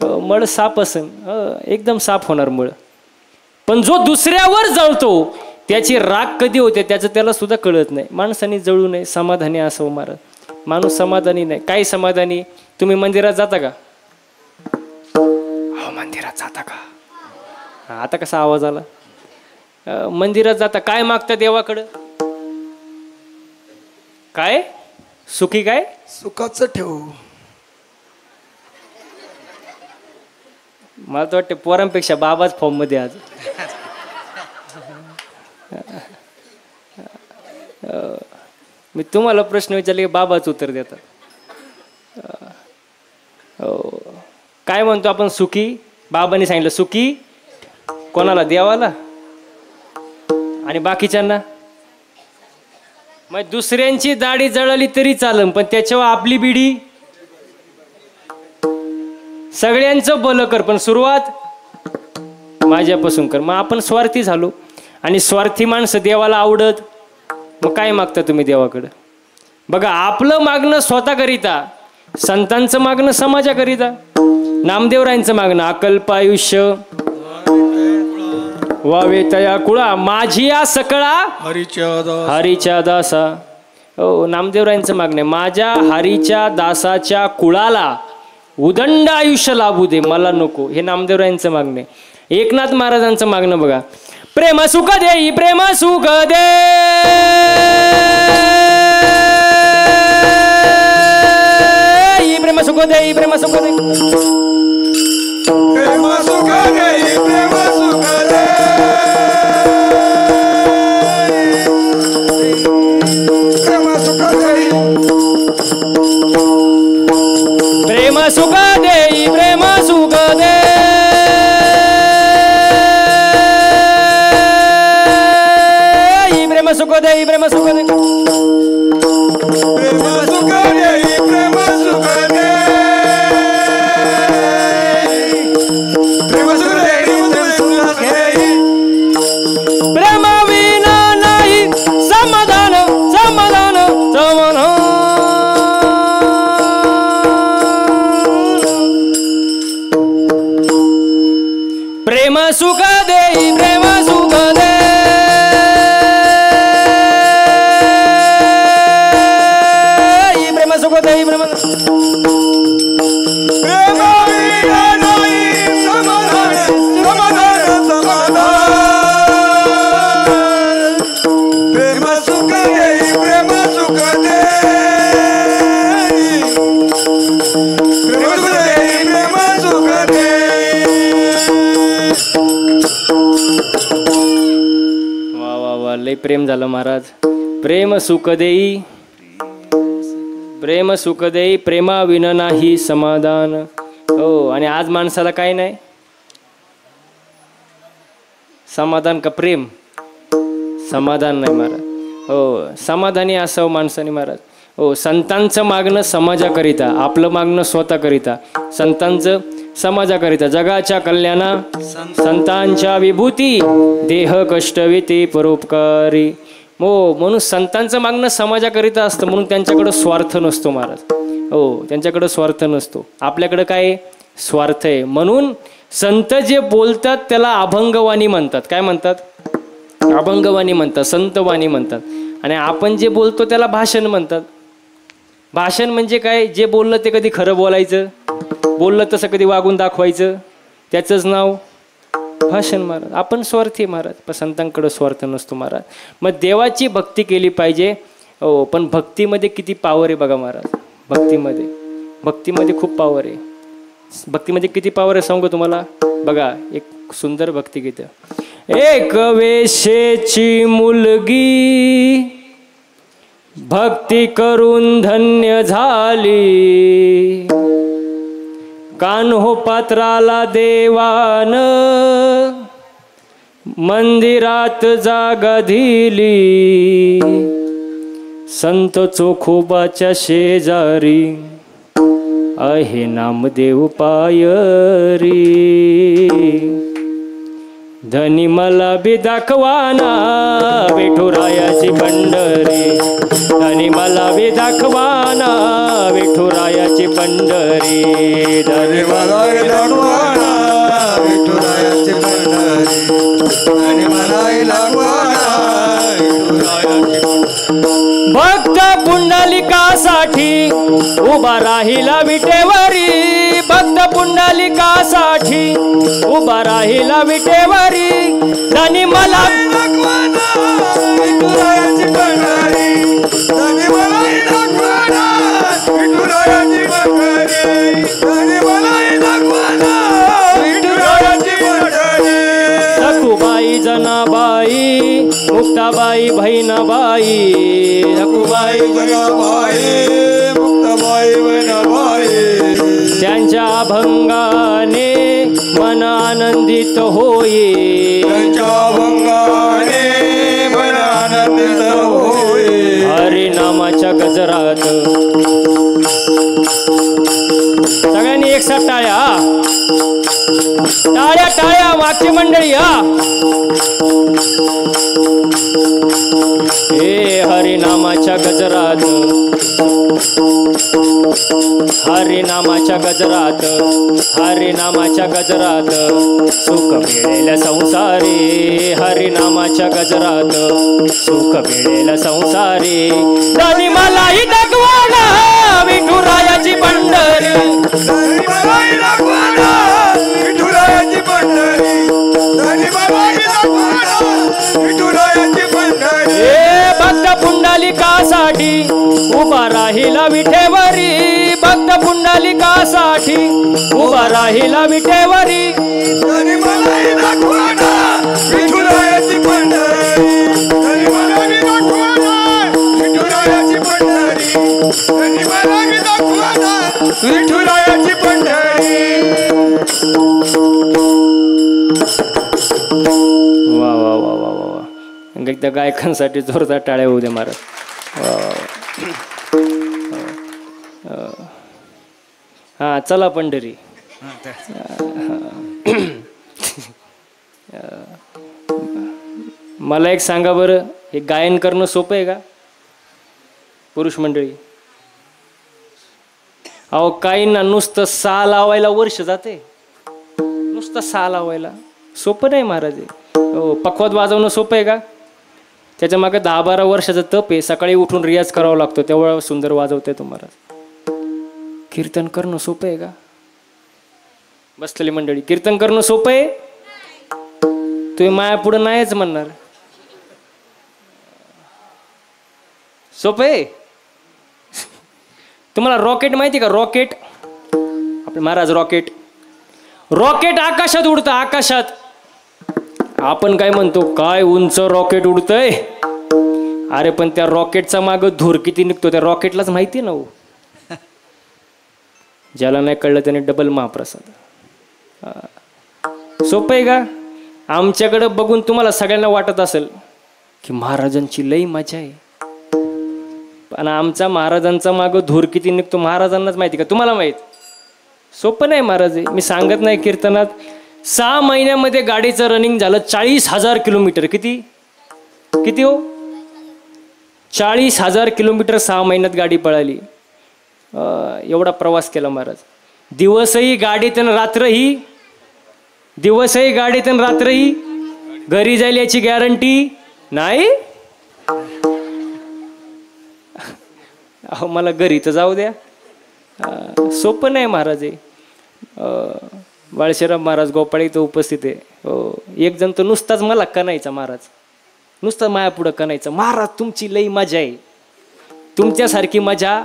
मळ साफ असेल, एकदम साफ होणार मळ. पण जो दुसऱ्यावर जळतो त्याची राग कधी होते त्याचं त्याला सुद्धा कळत नाही. माणसाने जळू नये, समाधानी असावं महाराज. माणूस समाधानी नाही. काय समाधानी? तुम्ही मंदिरात जाता का? मंदिरात जाता का? आता कसा आवाज आला? मंदिरात जाता, काय मागता देवाकडं? काय सुखी? काय सुखाचं ठेव. मला तर वाटतं पोरांपेक्षा बाबाच फॉर्म मध्ये आज. मी तुम्हाला प्रश्न विचारले की बाबाच उत्तर देतात. काय म्हणतो आपण? सुखी. बाबांनी सांगितलं सुखी कोणाला? देवाला. आणि बाकीच्यांना मग दुसऱ्यांची दाढी जळाली तरी चालेल पण त्याच्यावर आपली बिडी. सगळ्यांचं भलं कर पण सुरुवात माझ्यापासून कर. मग आपण स्वार्थी झालो आणि स्वार्थी माणसं देवाला आवडत. मग काय मागता तुम्ही देवाकडं? बघा, आपलं मागणं स्वतः करिता, संतांचं मागणं समाजाकरिता, नामदेवरायांचं मागणं अकल्प आयुष्य वावे तया कुळा माझी या सकळा हरीच्या दासा. हो, नामदेवरायांचं मागणं माझ्या हरीच्या दासाच्या कुळाला उदंड आयुष्य लाभू दे, मला नको. हे नामदेवरायांचं मागणं. एकनाथ महाराजांचं मागणं बघा, प्रेम सुख देई, प्रेम सुख दे, प्रेम सुख देई, प्रेम सुख दे, प्रेम सुख देई, प्रेम सुख दे, प्रेम सुख देई, प्रेम सुख देई, प्रेम सुख दे, प्रेम सुख देई, प्रेम सुख दे, प्रेम सुख देई, प्रेम सुख दे, प्रेम सुख देई, प्रेम सुख देई, प्रेम विना नाही समाधान, समाधान, समाधान. प्रेम सुख देई, प्रेम सुख दे, प्रेम सुख देई, प्रेम प्रेम विना नाही समाधान, समाधान, समाधान. प्रेम सुख देई, प्रेम सुख दे, प्रेम सुख देई, प्रेम सुख दे. वा वा वा, लय प्रेम झालं महाराज. प्रेम सुख देई, प्रेम सुख देई, प्रेमा विन नाही समाधान. हो, आणि आज माणसाला काय नाही, समाधान का प्रेम? समाधान नाही महाराज. हो, समाधानी असावं माणसाने महाराज. हो, संतांचं मागणं समाजाकरिता, आपलं मागणं स्वतःकरिता. संतांचं समाजाकरिता, जगाच्या कल्याणा संतांच्या विभूती, देह कष्टविती परोपकारी. हो, म्हणून संतांचं मागणं समाजाकरिता असतं, म्हणून त्यांच्याकडं स्वार्थ नसतो महाराज. हो, त्यांच्याकडं स्वार्थ नसतो. आपल्याकडं काय स्वार्थ आहे. म्हणून संत जे बोलतात त्याला अभंगवाणी म्हणतात. काय म्हणतात? अभंगवाणी म्हणतात, संतवाणी म्हणतात. आणि आपण जे बोलतो त्याला भाषण म्हणतात. भाषण म्हणजे काय? जे बोललं ते कधी खरं बोलायचं, बोललं तसं कधी वागून दाखवायचं, त्याचंच नाव भाषण महाराज. आपण स्वार्थी महाराज, पण संतांकडं स्वार्थ नसतो महाराज. मग देवाची भक्ती केली पाहिजे. हो, पण भक्तीमध्ये किती पावर आहे बघा महाराज. भक्तीमध्ये खूप पावर आहे. भक्तीमध्ये किती पावर आहे सांगू तुम्हाला. बघा, एक सुंदर भक्तिगीत. एक वेशेची मुलगी भक्ती करून धन्य झाली, कान्हो पात्राला देवान मंदिरात जागा दिली, संत चोखोबाच्या शेजारी आहे नामदेव पायरी, धनी मला बी दाखवाना विठुरायाची पंढरी, धनी मला बी दाखवाना विठुरायाची पंढरी, धनी मला बी दाखवाना विठुरायाची पंढरी, धनी मला बी दाखवाना विठुरायाची पंढरी. भक्त पुंडलिकासाठी उभा राहिला विटेवरी, भक्त पुंडलिकासाठी उभा राहिला विटेवरी, धनी मला विठुरायाची पंढरी, धनी मला दाखवाना विठुरायाची पंढरी, धनी मला दाखवाना विठुरायाची पंढरी. सखुबाई जनाबाई मुक्ताबाई बहिणाबाई, सखुबाई जनाबाई मुक्ताबाई बहिणाबाई, त्यांच्या अभंगाने मन आनंदित होई, त्यांच्या अभंगाने मन आनंदित होई. हरिनामाच्या गजरात सगळ्यांनी एकसाथ टाळ्या, टाळ्या टाळ्या मागची मंडळी. हे हरिनामाच्या गजरात, हरिनामाच्या गजरात, हरिनामाच्या गजरात सुख मिळेल संसारी, हरिनामाच्या गजरात सुख मिळेल संसारी, धनी मलाही दाखवाना विठुरायाची पंढरी, धनी मलाही दाखवाना विठुरायाची पंढरी, धनी मलाही दाखवाना विठुरायाची पंढरी. हे भक्त पुंडलिकासाठी उभा राहिला विठेवरी, भक्त पुंडलिकासाठी उभा राहिला विठेवरी, धनी मलाही दाखवाना विठुरायाची पंढरी, धनी मलाही दाखवाना विठुरायाची पंढरी, धनी मलाही दाखवाना विठुरायाची पंढरी. वा वा वा वा वा वा. एकदा गायकांसाठी जोरदार टाळ्या होऊ दे महाराज. हा, चला पंढरी. मला एक सांगा बरं, हे गायन करणं सोपं आहे का पुरुष मंडळी? अहो, काहींना नुसतं सा लावायला वर्ष जाते, नुसतं सा लावायला. सोपं नाही महाराज. हो, पखवाद वाजवणं सोपं आहे का? त्याच्या मागे 10-12 वर्षाचं तप आहे. सकाळी उठून रियाज करावा लागतो, तेवढं सुंदर वाजवते तुम्हाला. कीर्तन करणं सोपं आहे का? बसलेली मंडळी, कीर्तन करणं सोपं आहे? तुम्ही माया पुढं नाहीच म्हणणार. सोपं आहे? तुम्हाला रॉकेट माहिती का? रॉकेट, आपले महाराज रॉकेट, रॉकेट आकाशात उडतं, आकाशात. आपण काय म्हणतो, काय उंच रॉकेट उडतंय. अरे पण त्या रॉकेटचा माग धूर किती निघतो त्या रॉकेटलाच माहिती ना हो. ज्याला नाही कळलं त्याने डबल महाप्रसाद. सोपं आहे का? आमच्याकडं बघून तुम्हाला सगळ्यांना वाटत असेल की महाराजांची लई मजा आहे. पण आमचा महाराजांचा मागं धूर किती निघतो महाराजांनाच माहिती का तुम्हाला माहीत. सोपं नाही महाराज आहे. मी सांगत नाही कीर्तनात 6 महिन्यामध्ये गाडीचं रनिंग झालं 40,000 किलोमीटर. किती किती हो 40,000 किलोमीटर 6 महिन्यात गाडी पळाली. एवढा प्रवास केला महाराज. दिवसही गाडीत आणि रात्रही, दिवसही गाडीत आणि रात्रही. घरी जाईल याची गॅरंटी नाही. अहो मला घरी तर जाऊ द्या. सोपं नाही महाराज आहे. बाळशीराम महाराज गोपाळ इथं उपस्थित आहे. हो एक जण तर नुसताच मला कणायचा महाराज, नुसतं माया पुढं कणायचं. महाराज तुमची लई मजा आहे, तुमच्यासारखी मजा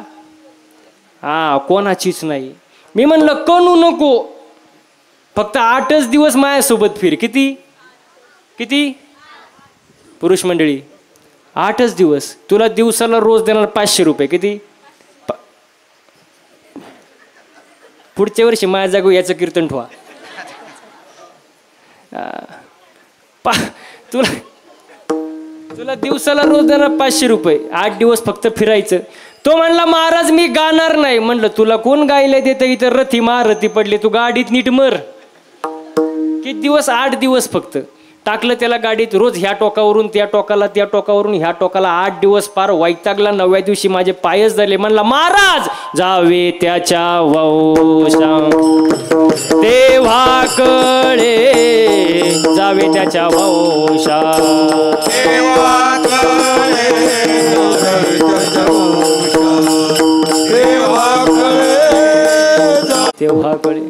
कोणाचीच नाही. मी म्हणलं कणू नको, फक्त 8च दिवस माझ्यासोबत फिर. किती किती पुरुष मंडळी 8च दिवस. तुला दिवसाला रोज देणार 500 रुपये. किती पुढच्या वर्षी माझ्या जागो याचं कीर्तन ठेवा. तुला दिवसाला रोज देणार 500 रुपये, 8 दिवस फक्त फिरायचं. तो म्हणला महाराज मी गाणार नाही. म्हणलं तुला कोण गायला देतं, इथं रथी महारथी पडली, तू गाडीत नीट मर. किती दिवस 8 दिवस फक्त टाकलं त्याला गाडीत. रोज ह्या टोकावरून त्या टोकाला, त्या टोकावरून ह्या टोकाला. 8 दिवस पार वैतागला. 9व्या दिवशी माझे पायच झाले. म्हणला महाराज जावे त्याच्या वंशा तेव्हा कळे, जावे त्याच्या वंशा तेव्हा कळे.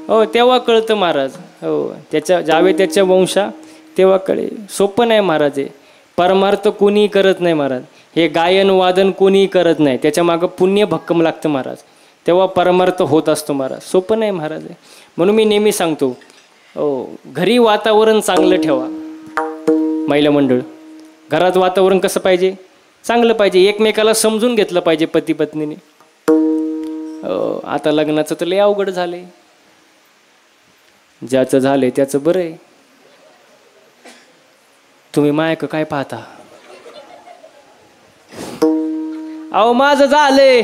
हो तेव्हा कळतं महाराज. हो त्याच्या जावे त्याच्या वंशा तेव्हा कळे. सोपं नाही महाराज आहे. परमार्थ कोणीही करत नाही महाराज. हे गायन वादन कोणीही करत नाही. त्याच्या मागं पुण्य भक्कम लागतं महाराज, तेव्हा परमार्थ होत असतो महाराज. सोपं नाही महाराज आहे. म्हणून मी नेहमी सांगतो घरी वातावरण चांगलं ठेवा. महिला मंडळ घरात वातावरण कसं पाहिजे, चांगलं पाहिजे. एकमेकाला समजून घेतलं पाहिजे पती पत्नीने. आता लग्नाचं तर लय अवघड झालंय. ज्याचं झालंय त्याचं बरं आहे. तुम्ही मायक काय पाहता. अहो माझं झालंय.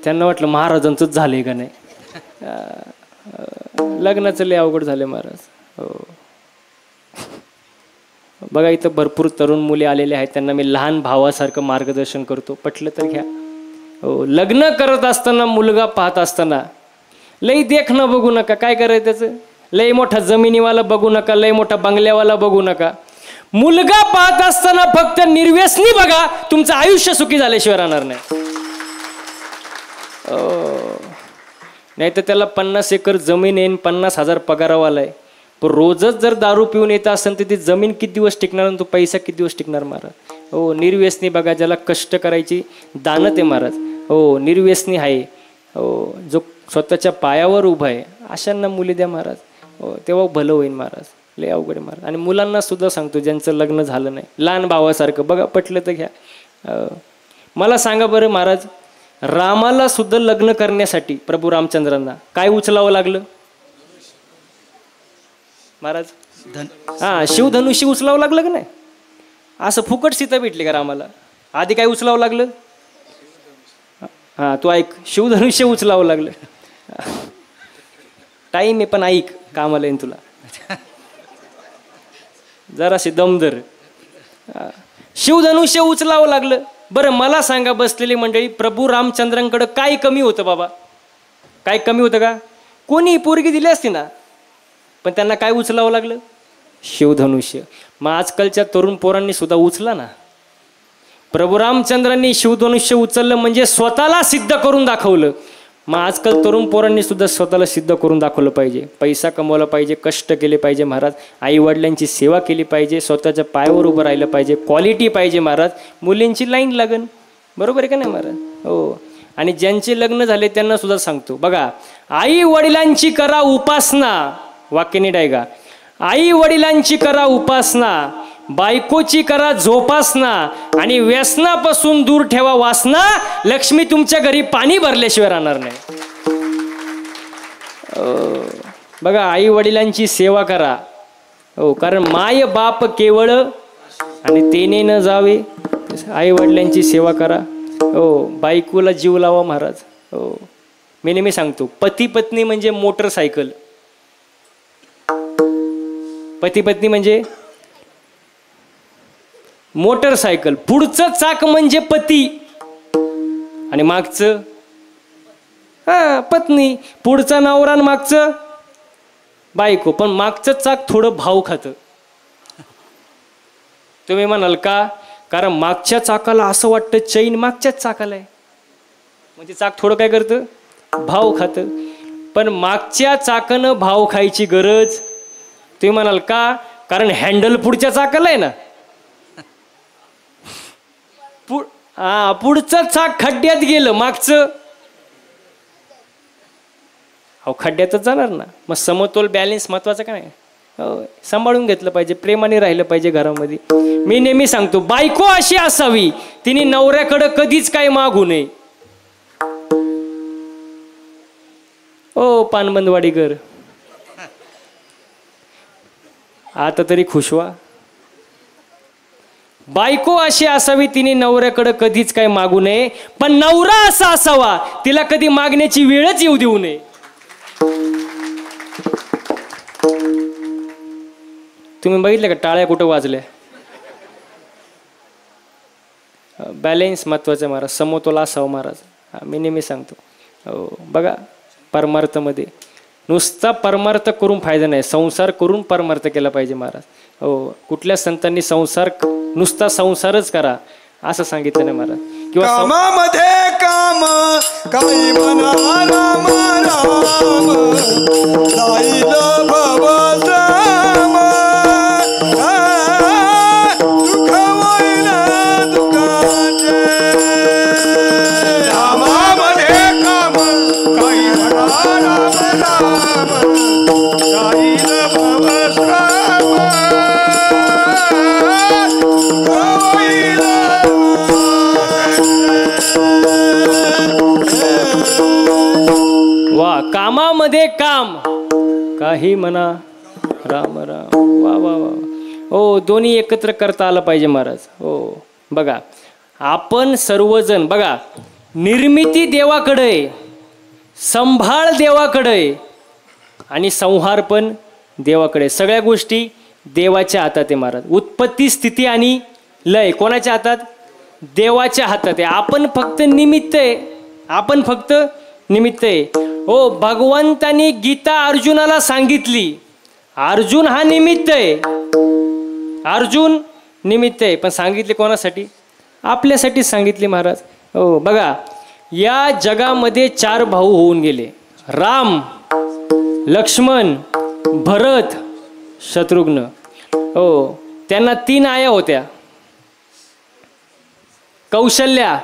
त्यांना वाटलं महाराजांचंच झालंय का नाही. लग्नाचं लय अवघड झालंय महाराज. हो बघा इथं भरपूर तरुण मुली आलेले आहेत. त्यांना मी लहान भावासारखं मार्गदर्शन करतो. पटलं तर घ्या. हो लग्न करत असताना, मुलगा पाहत असताना लई देखणं बघू नका. काय करायचं त्याचं, लई मोठा जमिनीवाला बघू नका, लई मोठा बंगल्यावाला बघू नका. मुलगा पाहत असताना फक्त निर्व्यसनी बघा. तुमचं आयुष्य सुखी झाल्याशिवाय राहणार नाही. नाही तर त्याला 50 एकर जमीन येईन, 50,000 पगारावाला आहे, पण रोजच जर दारू पिऊन येत असेल तर ती जमीन किती दिवस टिकणार आणि तो पैसा किती दिवस टिकणार महाराज. हो निर्व्यसनी बघा, ज्याला कष्ट करायची दानत आहे महाराज. हो निर्व्यसनी आहे, हो जो स्वतःच्या पायावर उभा आहे, अशांना मुली द्या महाराज. हो तेव्हा भलं होईल महाराज. लय अवघड महाराज. आणि मुलांना सुद्धा सांगतो ज्यांचं लग्न झालं नाही, लहान भावासारखं बघा. पटलं तर घ्या. मला सांगा बरं महाराज, रामाला सुद्धा लग्न करण्यासाठी प्रभू रामचंद्रांना काय उचलावं लागलं महाराज. शिवधनुष्य उचलावं लागलं का नाही. असं फुकट सीता भेटली का रामाला. आधी काय उचलावं लागलं. तू ऐक, शिवधनुष्य उचलावं लागलं. टाईम आहे पण ऐक, कामाला येईन तुला. जराशी दमदर. शिवधनुष्य उचलावं लागलं. बरं मला सांगा बसलेली मंडळी, प्रभू रामचंद्रांकडं काय कमी होतं बाबा. काय कमी होतं का. कोणी पोरगी दिली असती ना, पण त्यांना काय उचलावं लागलं, शिवधनुष्य. मग आजकालच्या तरुण पोरांनी सुद्धा उचला ना. प्रभू रामचंद्रांनी शिवधनुष्य उचललं म्हणजे स्वतःला सिद्ध करून दाखवलं. मग आजकाल तरुण पोरांनी सुद्धा स्वतःला सिद्ध करून दाखवलं पाहिजे. पैसा कमवला पाहिजे, कष्ट केले पाहिजे महाराज. आई वडिलांची सेवा केली पाहिजे, स्वतःच्या पायावर उभं राहिलं पाहिजे, क्वालिटी पाहिजे महाराज. मुलींची लाईन लागन. बरोबर आहे का नाही महाराज. हो आणि ज्यांचे लग्न झाले त्यांना सुद्धा सांगतो बघा, आई वडिलांची करा उपासना. वाक्य नीट आहे का. आई वडिलांची करा उपासना, बायकोची करा जोपासना, आणि व्यसनापासून दूर ठेवा वासना. लक्ष्मी तुमच्या घरी पाणी भरल्याशिवाय राहणार नाही. बघा आई वडिलांची सेवा करा. हो कारण माय बाप केवळ आणि तेने न जावे आई वडिलांची सेवा करा. हो, बायकोला जीव लावा महाराज. हो, मी नेहमी सांगतो पती पत्नी म्हणजे मोटरसायकल. पती पत्नी म्हणजे मोटरसायकल. पुढचं चाक म्हणजे पती आणि मागचं पत्नी. पुढचा नवरा आणि मागचं बायको. पण मागचं चाक थोडं भाव खातं. तुम्ही म्हणाल का? कारण मागच्या चाकाला असं वाटतं चैन मागच्याच चाकाला आहे, म्हणजे चाक थोडं काय करतं, भाव खातं. पण मागच्या चाकानं भाव खायची गरज. तुम्ही म्हणाल का? कारण हँडल पुढच्या चाकाला आहे ना. पुढचं चाक खड्ड्यात गेलं, मागचं खड्ड्यातच जाणार ना. मग समतोल बॅलेन्स महत्वाचं का नाही? हो, सांभाळून घेतलं पाहिजे, प्रेमाने राहिलं पाहिजे घरामध्ये. मी नेहमी सांगतो बायको अशी असावी तिने नवऱ्याकडं कधीच काय मागू नये. ओ पानबंदवाडीकर, आता तरी खुश व्हा. बायको अशी असावी तिने नवऱ्याकडे कधीच काय मागू नये. पण नवरा असा असावा तिला कधी मागण्याची वेळच येऊ देऊ नये. तुम्ही बघितलं का टाळ्या कुठं वाजल्या? बॅलेन्स महत्वाचं महाराज, समतोल असावं महाराज. मी नेहमी सांगतो. हो, बघा परमार्थमध्ये नुसता परमार्थ करून फायदा नाही, संसार करून परमार्थ केला पाहिजे महाराज. हो, कुठल्या संतांनी संसार नुसता संसारच करा असं सांगितलं नाही महाराज. किंवा कामामध्ये काम काही म्हणा राम राम जाईल भवसाम दुःख होईल दुःखाचे. कामामध्ये काम काही म्हणा राम राम जाईल भवसाम वा. कामामध्ये काम काही म्हणा राम राम. वा वा वा. हो, दोन्ही एकत्र करता आलं पाहिजे महाराज. हो, बघा आपण सर्वजण बघा, निर्मिती देवाकडे, संभाळ देवाकडे आणि संहार पण देवाकडे. सगळ्या गोष्टी देवाच्या हातात आहे महाराज. उत्पत्ती, स्थिती आणि लय कोणाच्या हातात? देवाच्या हातात आहे. आपण फक्त निमित्त आहे. आपण फक्त निमित्त आहे. हो, भगवंतानी गीता अर्जुनाला सांगितली. अर्जुन हा निमित्त आहे. अर्जुन निमित्त आहे, पण सांगितले कोणासाठी? आपल्यासाठी सांगितले महाराज. हो, बघा या जगामध्ये 4 भाऊ होऊन गेले. राम, लक्ष्मण, भरत, शत्रुघ्न. हो, त्यांना 3 आया होत्या. कौशल्या,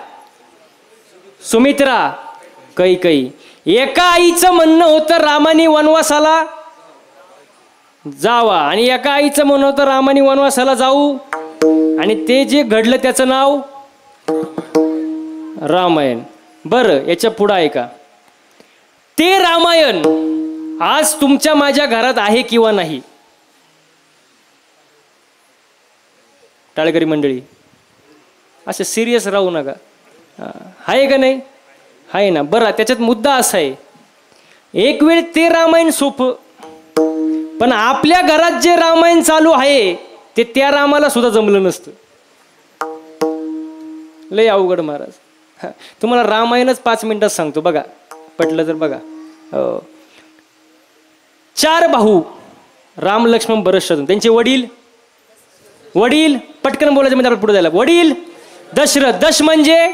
सुमित्रा, कैकेयी. एका आईचं म्हणणं होतं रामानी वनवासाला जावा आणि एका आईचं म्हणणं होतं रामानी वनवासाला जाऊ. आणि ते जे घडलं त्याचं नाव रामायण. बरं, याच्या पुढं आहे का? ते रामायण आज तुमच्या माझ्या घरात आहे किंवा नाही? टाळकरी मंडळी, असं सिरियस राहू नका. आहे का नाही? आहे ना. बरं, त्याच्यात मुद्दा असा आहे, एक वेळ ते रामायण सोपं, पण आपल्या घरात जे रामायण चालू आहे ते त्या रामाला सुद्धा जमलं नसतं. लय अवघड महाराज. तुम्हाला रामायणच 5 मिनिटात सांगतो, बघा पटलं तर बघा. 4 भाऊ राम, लक्ष्मण, भरत, शत्रुघ्न. त्यांचे वडील पटकन बोलायचं म्हणजे आपण पुढे जायला. वडील दशरथ. दश म्हणजे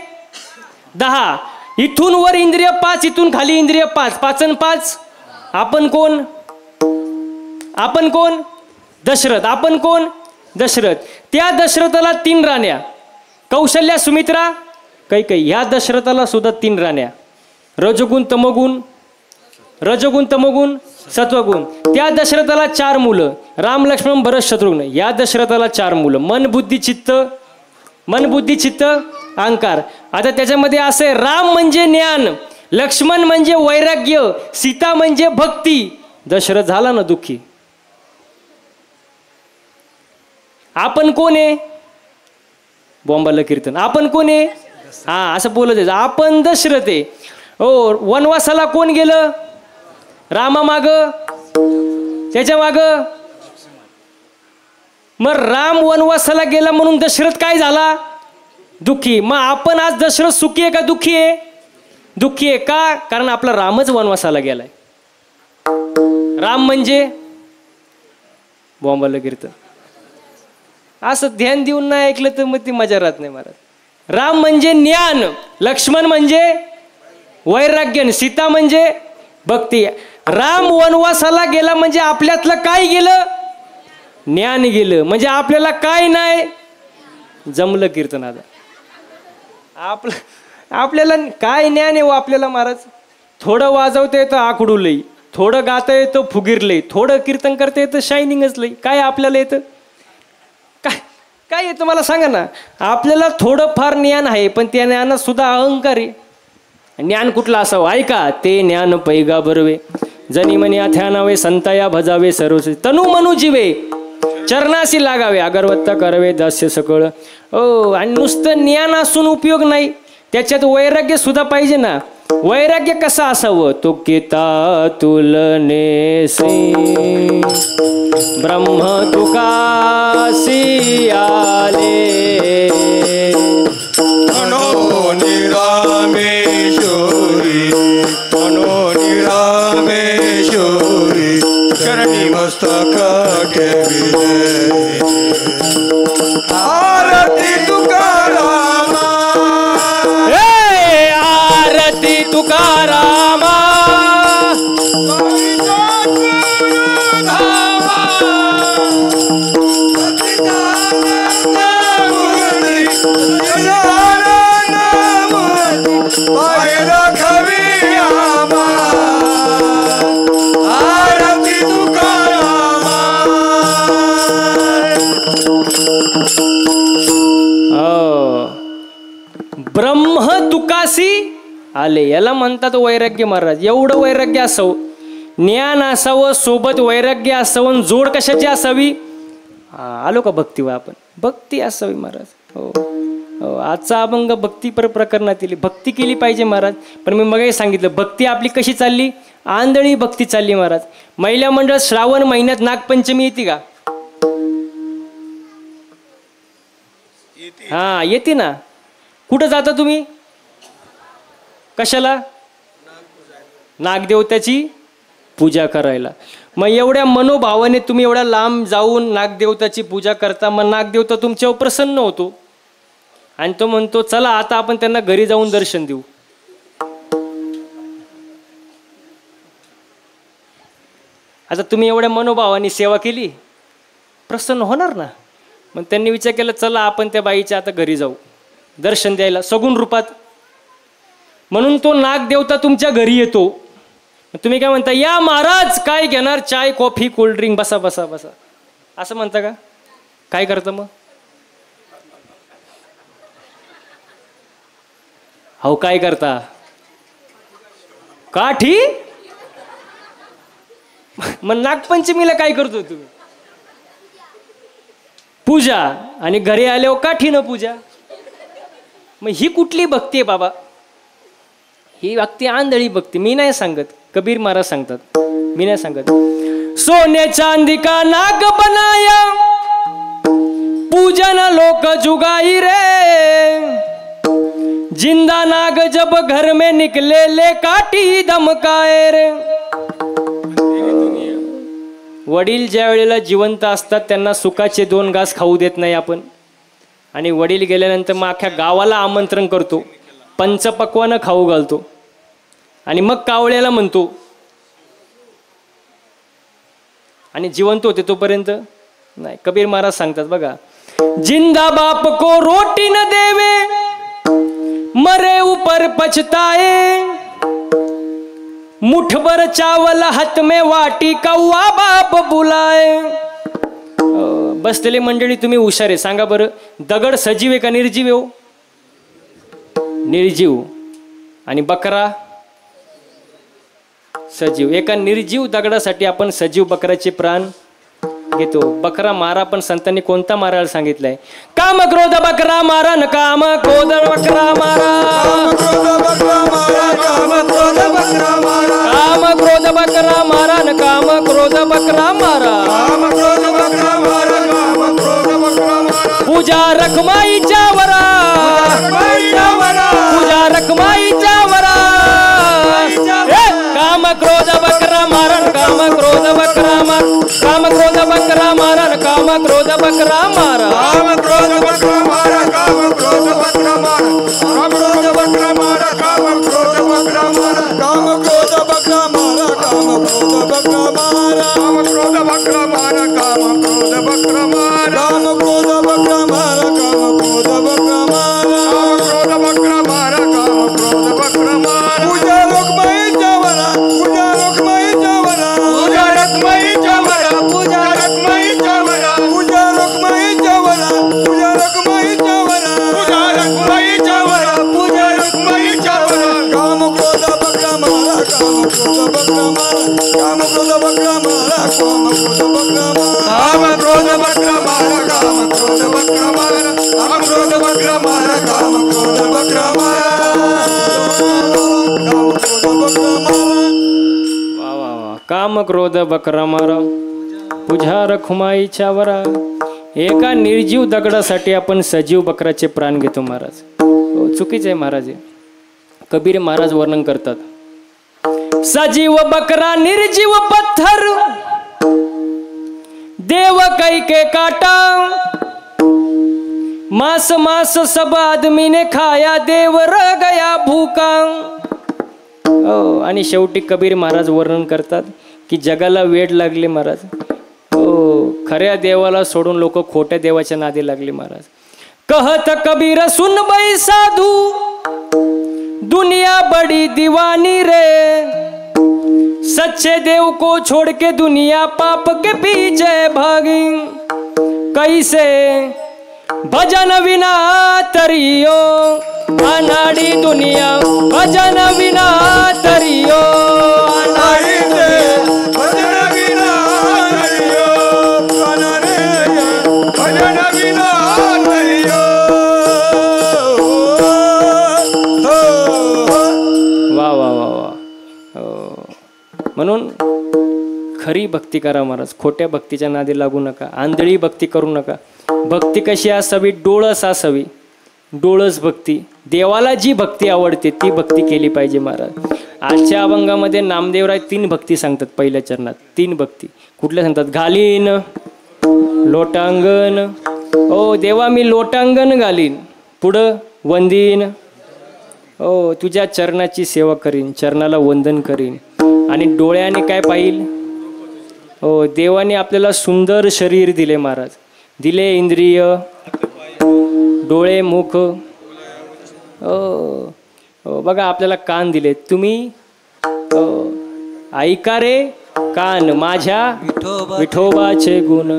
10. इथून वर इंद्रिय 5, इथून खाली इंद्रिय 5. 5 आणि 5 आपण कोण? आपण कोण? दशरथ. आपण कोण? दशरथ. त्या दशरथाला 3 राण्या. कौशल्या, सुमित्रा, कैकेयी. ह्या दशरथाला सुद्धा 3 राण्या. रजगुण, तमोगुण, सत्वगुण. त्या दशरथाला 4 मुलं. राम, लक्ष्मण, भरत, शत्रुघ्न. या दशरथाला 4 मुलं. मन बुद्धी चित्त अहंकार. आता त्याच्यामध्ये असे, राम म्हणजे ज्ञान, लक्ष्मण म्हणजे वैराग्य, सीता म्हणजे भक्ती. दशरथ झाला ना दुःखी. आपण कोण आहे? बॉम्बाला कीर्तन. आपण कोण आहे? हा, असं बोलत आहे. आपण दशरथ आहे. हो, वनवासाला कोण गेलं? रामा माग, त्याच्या माग. मग राम वनवासाला गेला म्हणून दशरथ काय झाला? दुःखी. मग आपण आज दशरथ सुखी आहे का दुःखी आहे? दुःखी आहे. का? कारण आपला रामच वनवासाला गेलाय. राम म्हणजे बॉम्बाला कीर्तन. असं ध्यान देऊन नाही ऐकलं तर मग ती मजा राहत नाही महाराज. राम म्हणजे ज्ञान, लक्ष्मण म्हणजे वैराग्य, सीता म्हणजे भक्ती. राम वनवासाला गेला म्हणजे आपल्यातलं काय गेलं? ज्ञान गेलं. म्हणजे आपल्याला काय नाही जमलं कीर्तन. आता आपल्याला काय ज्ञान आहे? आपल्याला महाराज थोडं वाजवता येतं आकडू लई, थोडं गाता येतं फुगीर लई, थोडं कीर्तन करता येतं शायनिंगच लई. काय आपल्याला येतं? काय येतं मला सांगा ना. आपल्याला थोडं फार ज्ञान आहे, पण त्या ज्ञानात सुद्धा अहंकार आहे. ज्ञान कुठलं असावं? ऐका, ते ज्ञान पैगा बरवे, जनी मनी अथ्यानावे, संतया भजावे सर्व, तनु मनु जीवे, चरणाशी लागावे, अगरवत्ता करावे दास्य सकळ. ओ, आणि नुसतं ज्ञान असून उपयोग नाही, त्याच्यात वैराग्य सुद्धा पाहिजे ना. वैराग्य कसं असावं? तो केता तुलनेसी ब्रह्म तुकासी आले, मनो निरामेश्वरी, मनो निरामेश्वरी, शरणी मस्तक ठेविले. आरती तुकारामा, आरती तुकारामा, ब्रह्म तुकासी आले. याला म्हणतात वैराग्य महाराज. एवढं वैराग्य असावं, ज्ञान असावं, सोबत वैराग्य असावं. जोड कशाची असावी? आलो का भक्तीवर आपण? भक्ती असावी महाराज. हो, आजचा अभंग भक्ती प्रकरणातील. भक्ती केली पाहिजे महाराज. पण मी मगाही सांगितलं, भक्ती आपली कशी चालली? आंधळी भक्ती चालली महाराज. महिला मंडळ श्रावण महिन्यात नागपंचमी येते का? हा, येते ना. कुठं जाता तुम्ही? कशाला? नागदेवताची पूजा करायला. मग एवढ्या मनोभावाने तुम्ही एवढ्या लांब जाऊन नागदेवताची पूजा करता. मग नागदेवता तुमच्यावर प्रसन्न होतो आणि तो म्हणतो, चला आता आपण त्यांना घरी जाऊन दर्शन देऊ. आता तुम्ही एवढ्या मनोभावाने सेवा केली, प्रसन्न होणार ना. मग त्यांनी विचार केला, चला आपण त्या बाईच्या आता घरी जाऊ दर्शन द्यायला सगुण रूपात. म्हणून तो नागदेवता तुमच्या घरी येतो. तुम्ही काय म्हणता? या महाराज, काय घेणार? चाय, कॉफी, कोल्ड्रिंक, बसा बसा बसा, असं म्हणता का? काय करता मग? हो, काय करता? काठी. मग नागपंचमीला काय करतो तुम्ही? पूजा. आणि घरी आल्यावर काठीनं पूजा. मग ही कुठली भक्ती आहे बाबा? ही भक्ती आंधळी भक्ती. मी नाही सांगत, कबीर महाराज सांगतात, मी नाही सांगत. सोने चांदी का नाग बनाया, पूजन लोक जुगाई रे, जिंदा नाग जब घर में निकले ले काठी धमकाए रे. वडील ज्या वेळेला जिवंत असतात त्यांना सुखाचे 2 घास खाऊ देत नाही आपण. आणि वडील गेल्यानंतर मग अख्ख्या गावाला आमंत्रण करतो, पंचपक्वानं खाऊ घालतो आणि मग कावळ्याला म्हणतो. आणि जिवंत होते तोपर्यंत नाही. कबीर महाराज सांगतात बघा, जिंदा बाप को रोटी न देवे, मरे ऊपर पछताए, मुठभर चावल हाथ में वाटी, कौवा बाप बुलाए. बसलेली मंडळी तुम्ही हुशार आहे, सांगा बरं, दगड सजीव आहे का निर्जीव आहे? हो, निर्जीव. आणि बकरा सजीव. एका निर्जीव दगडासाठी आपण सजीव बकराचे प्राण घेतो. बकरा मारा, पण संतांनी कोणता मारायला सांगितलंय? काम क्रोध बकरा मारा न काम क्रोध बकरा मारा. काम क्रोध बकरा मारा न काम क्रोध बकरा मारा. पूजा रखमाईच्या वरा, पूजा रखमाईच्या वरा. काम क्रोध बकरा मारा न काम क्रोध बकरा मारा. काम क्रोध बकरा मारा न काम क्रोध बकरा मारा. काम क्रोध बकरा मारा, काम क्रोध बकरा मारा. काम क्रोध बकरा मारा, काम क्रोध बकरा मारा. काम क्रोध बकरा मारा, काम क्रोध बकरा मारा. काम क्रोध बकरा मारा, काम क्रोध बकरा मारा. काम क्रोध बकरा मारा, काम क्रोध बकरा मारा. काम क्रोध बकरा मारा, काम क्रोध बकरा मारा. पूजा रखमाईच्या वरा, पूजा रखमाईच्या वरा. पूजा रखमाईच्या वरा, पूजा रखमाईच्या वरा. पूजा रखमाईच्या वरा, पूजा रखमाईच्या वरा. पूजा रखमाईच्या वरा, पूजा रखमाईच्या वरा. काम क्रोध बकरा मारा, काम क्रोध बकरा मारा. काम क्रोध बकरा मारा, काम क्रोध बकरा मारा. काम क्रोध बकरा मारा, काम क्रोध बकरा मारा. काम क्रोध बकरा मारा, काम क्रोध बकरा मारा. काम क्रोध बकरा मारा. वा वा वा. काम क्रोध बकरा मारा, पूजा रखुमाईच्या वरा. एका निर्जीव दगडासाठी आपण सजीव बकराचे प्राण घेतो महाराज. हो, चुकीचं आहे महाराज. कबीर महाराज वर्णन करतात, सजीव बकरा निर्जीव पत्थर, देव कई के काटा. मांस मांस सब आदमी ने खाया, देव रह गया भूका. हो, आणि शेवटी कबीर महाराज वर्णन करतात की जगाला वेड लागले महाराज. हो, खऱ्या देवाला सोडून लोक खोट्या देवाच्या नादी लागले महाराज. कहत कबीर सुन बाई साधू, दुनिया बड़ी दीवानी रे. सच्चे देव को छोड़ के दुनिया पाप के पीछे भागी. कैसे भजन विना तरियो, अनाड़ी दुनिया भजन विना तरियो. अनाड़ी भजन विना तरियो, भजन विना तरियो. वा वा वा वा. म्हणून खरी भक्ती करा महाराज. खोट्या भक्तीच्या नादी लागू नका. आंधळी भक्ती करू नका. भक्ती कशी असावी? डोळस असावी. डोळस भक्ती. देवाला जी भक्ती आवडते ती भक्ती केली पाहिजे महाराज. आजच्या अभंगामध्ये नामदेवराय 3 भक्ती सांगतात. पहिल्या चरणात 3 भक्ती कुठल्या सांगतात? घालीन लोटांगण. ओ देवा मी लोटांगण घालीन. पुढं वंदीन. ओ तुझ्या चरणाची सेवा करीन, चरणाला वंदन करीन. आणि डोळ्याने काय पाहिल? हो, देवाने आपल्याला सुंदर शरीर दिले महाराज. दिले इंद्रिय, डोळे, मुख. हो बघा, आपल्याला कान दिले. तुम्ही ऐका रे कान माझ्या विठोबाचे गुण.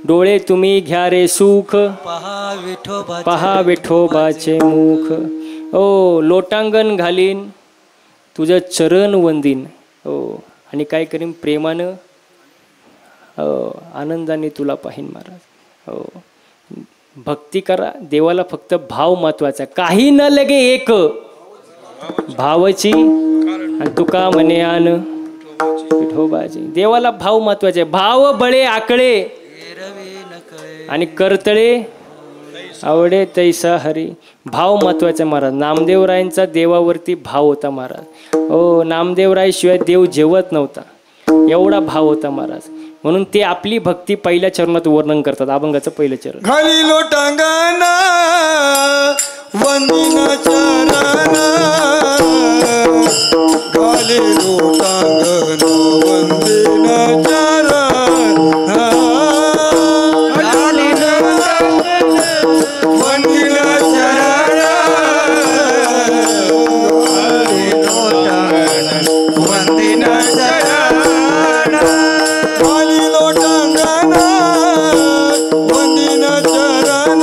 डोळे तुम्ही घ्या रे सुख, पहा विठोबाचे मुख. ओ लोटांगण घालीन, तुझं चरण वंदीन. हो, आणि काय करीन? प्रेमानं आनंदाने तुला पाहीन महाराज. हो, भक्ती करा. देवाला फक्त भाव महत्वाचा. काही न लगे एक भावची. आणि तुका म्हणे आन विठोबाची. देवाला भाव महत्वाचे. भाव बळे आकळे आणि करतळे आवडे तैसा हरी. भाव महत्वाचा महाराज. नामदेवरायांचा देवावरती भाव होता महाराज. हो, नामदेवराय शिवाय देव जेवत नव्हता, एवढा भाव होता महाराज. म्हणून ते आपली भक्ती पहिल्या चरणात वर्णन करतात. अभंगाचं पहिलं चरण. घाली लोटांगण वंदिना चरण, घाली लोटांगण वंदिना चरण, घाली लोटांगण वंदिना चरण, घाली लोटांगण वंदिना चरण, घाली लोटांगण वंदिना चरण,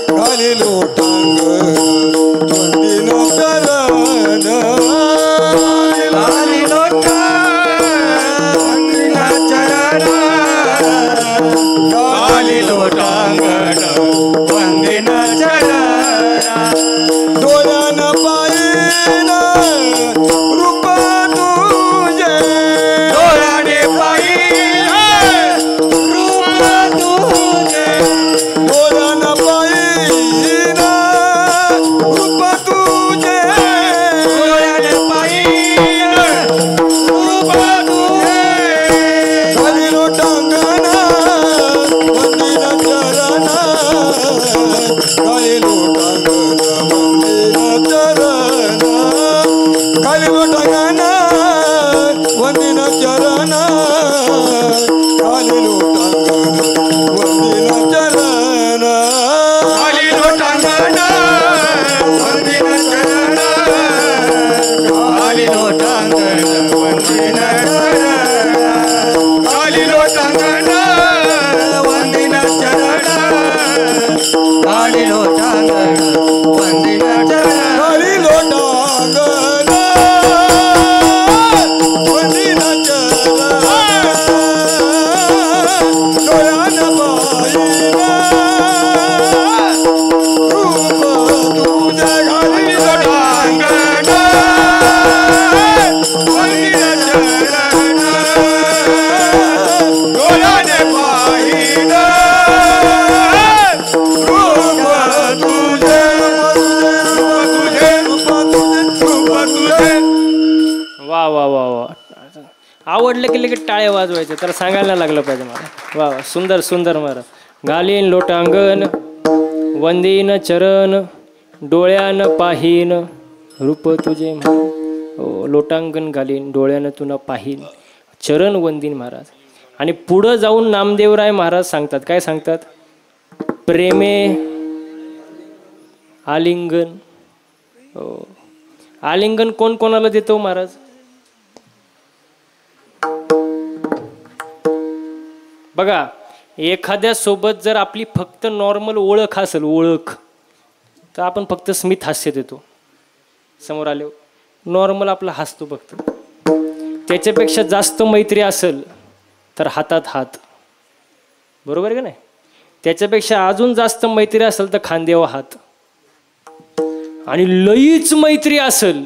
घाली लोटांगण वंदिना चरण, घाली लोटांगण वा वा वा वा, आवडलं की लगेच टाळ्या वाजवायचं, तर सांगायला लागलं पाहिजे मला. वा वा, सुंदर सुंदर महाराज. घालीन लोटांगण वंदीन चरण, डोळ्यानं पाहीन रूप तुझे. हो, लोटांगण घालीन, डोळ्यानं तुला पाहीन, चरण वंदीन महाराज. आणि पुढं जाऊन नामदेवराय महाराज सांगतात, काय सांगतात? प्रेमे आलिंगन. हो, आलिंगन कोण कोणाला देतो महाराज? बघा, एखाद्या सोबत जर आपली फक्त नॉर्मल ओळख असेल, ओळख, तर आपण फक्त स्मित हास्य देतो. समोर आले नॉर्मल आपला हसतो फक्त. त्याच्यापेक्षा जास्त मैत्री असेल तर हातात हात, बरोबर आहे का नाही? त्याच्यापेक्षा अजून जास्त मैत्री असेल तर खांद्यावर हात. आणि लईच मैत्री असेल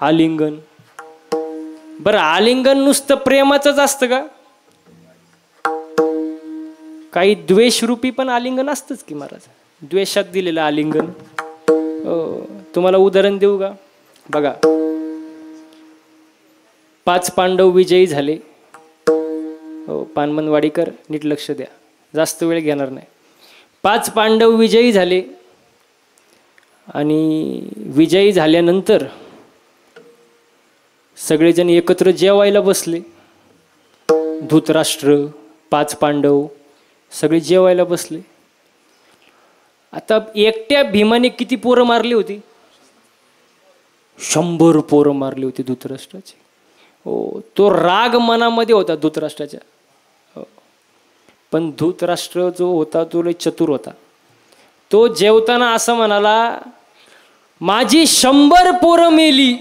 आलिंगन. बरं, आलिंगन नुसतं प्रेमाचंच असतं का? काही द्वेषरूपी पण आलिंगन असतंच की महाराज. द्वेषात दिलेलं आलिंगन. तुम्हाला उदाहरण देऊ का? बघा, 5 पांडव विजयी झाले. हो, पानमनवाडीकर नीट लक्ष द्या, जास्त वेळ घेणार नाही. 5 पांडव विजयी झाले आणि विजयी झाल्यानंतर सगळेजण एकत्र जेवायला बसले. धृतराष्ट्र, 5 पांडव सगळे जेवायला बसले. आता एकट्या भीमाने किती पोरं मारली होती? 100 पोरं मारली होती धृतराष्ट्राची. हो, तो राग मनामध्ये होता धृतराष्ट्राच्या. हो, पण धृतराष्ट्र जो होता तो लय चतुर होता. तो जेवताना असं म्हणाला, माझी 100 पोरं मेली,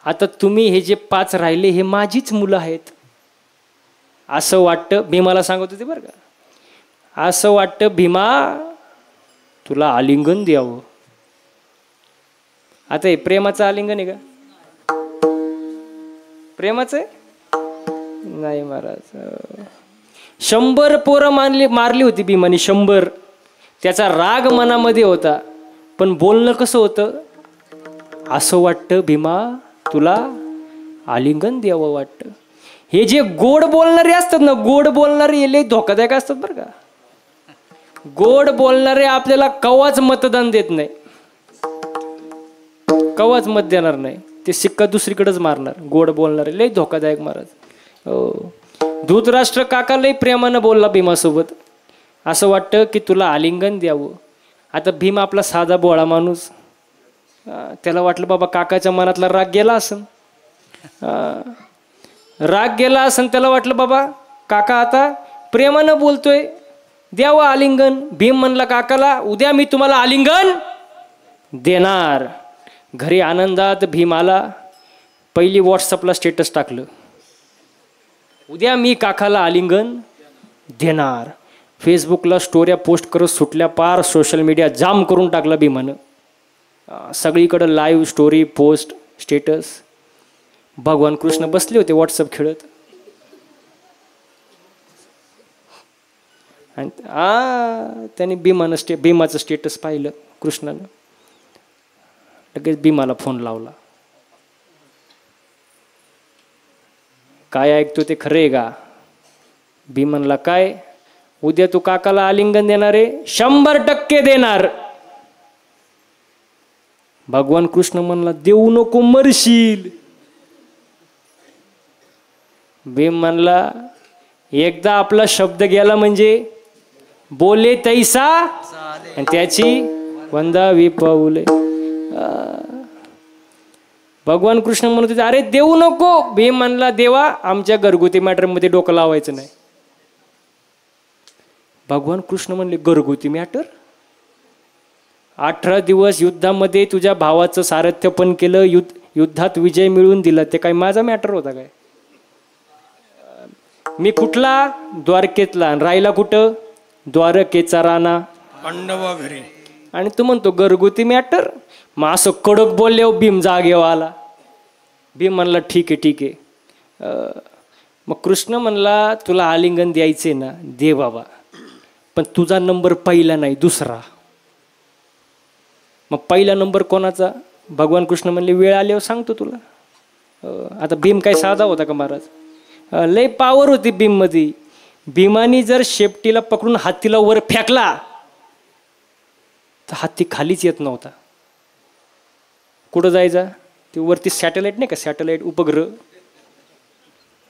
आता तुम्ही हे जे 5 राहिले हे माझीच मुलं आहेत. असं वाटतं, भीमाला सांगत होते बरं का, असं वाटतं भीमा तुला आलिंगन द्यावं. आता हे प्रेमाचं आलिंगन आहे का? प्रेमाचं आहे? नाही महाराज. 100 पोरं मारली होती भीमाने, 100. त्याचा राग मनामध्ये होता, पण बोलणं कसं होतं? असं वाटतं भीमा तुला आलिंगन द्यावं वाटतं. हे जे गोड बोलणारे असतात ना, गोड बोलणारे लय धोकादायक असतात बरं का. गोड बोलणारे आपल्याला कवाच मतदान देत नाही, कवाच मत देणार नाही. ते शिक्का दुसरीकडेच मारणार. गोड बोलणारे लय धोकादायक महाराज. हो, धृतराष्ट्र काका लय प्रेमानं बोलला भीमासोबत. असं वाटतं की तुला आलिंगन द्यावं. आता भीम आपला साधा बोळा माणूस, त्याला वाटलं बाबा काकाच्या मनातला राग गेला असेल. राग गेला असेल, त्याला वाटलं बाबा काका आता प्रेमानं बोलतोय, द्यावं आलिंगन. भीम म्हणला काकाला, उद्या मी तुम्हाला आलिंगन देणार. घरी आनंदात भीम आला. पहिली व्हॉट्सअपला स्टेटस टाकलं, उद्या मी काकाला आलिंगन देणार. फेसबुकला स्टोऱ्या पोस्ट करत सुटल्या. पार सोशल मीडिया जाम करून टाकला भीमानं. सगळीकडं लाईव्ह स्टोरी, पोस्ट, स्टेटस. भगवान कृष्ण बसले होते व्हॉट्सअप खेळत. आणि त्यांनी भीमाचं स्टेटस पाहिलं कृष्णानं. लगेच भीमाला फोन लावला. काय ऐकतो ते खरं आहे का? भीम म्हणला, काय उद्या तू काकाला आलिंगन देणार आहे? 100% देणार. भगवान कृष्ण म्हणला, देऊ नको मरशील. भीम म्हणला, एकदा आपला शब्द गेला म्हणजे बोले तैसा आणि त्याची वंदावी पाऊले. भगवान कृष्ण म्हणत होते, अरे देऊ नको. भीम म्हणला, देवा आमच्या घरगुती मॅटरमध्ये डोकं लावायचं नाही. भगवान कृष्ण म्हणले, घरगुती मॅटर? 18 दिवस युद्धामध्ये तुझ्या भावाचं सारथ्य पण केलं, युद्धात विजय मिळवून दिला, ते काय माझा मॅटर होता काय? मी कुठला? द्वारकेतला. राहिला कुठं? द्वारकेचा राणा पांडवा घरी. आणि तू म्हणतो घरगुती मॅटर. मग असं कडक बोलल्यावर भीम जागेवर आला. भीम म्हणला, ठीक आहे ठीक आहे. मग कृष्ण म्हणला, तुला आलिंगन द्यायचे ना, दे बाबा, पण तुझा नंबर पहिला नाही, दुसरा. मग पहिला नंबर कोणाचा? भगवान कृष्ण म्हणले वेळ आल्यावर सांगतो तुला. आता भीम काय साधा होता का महाराज? लय पावर होती भीममध्ये. भीमानी जर शेपटीला पकडून हत्तीला वर फेकला तर हत्ती खालीच येत नव्हता. कुठं जायचा? ते वरती सॅटेलाइट नाही का, सॅटेलाइट उपग्रह,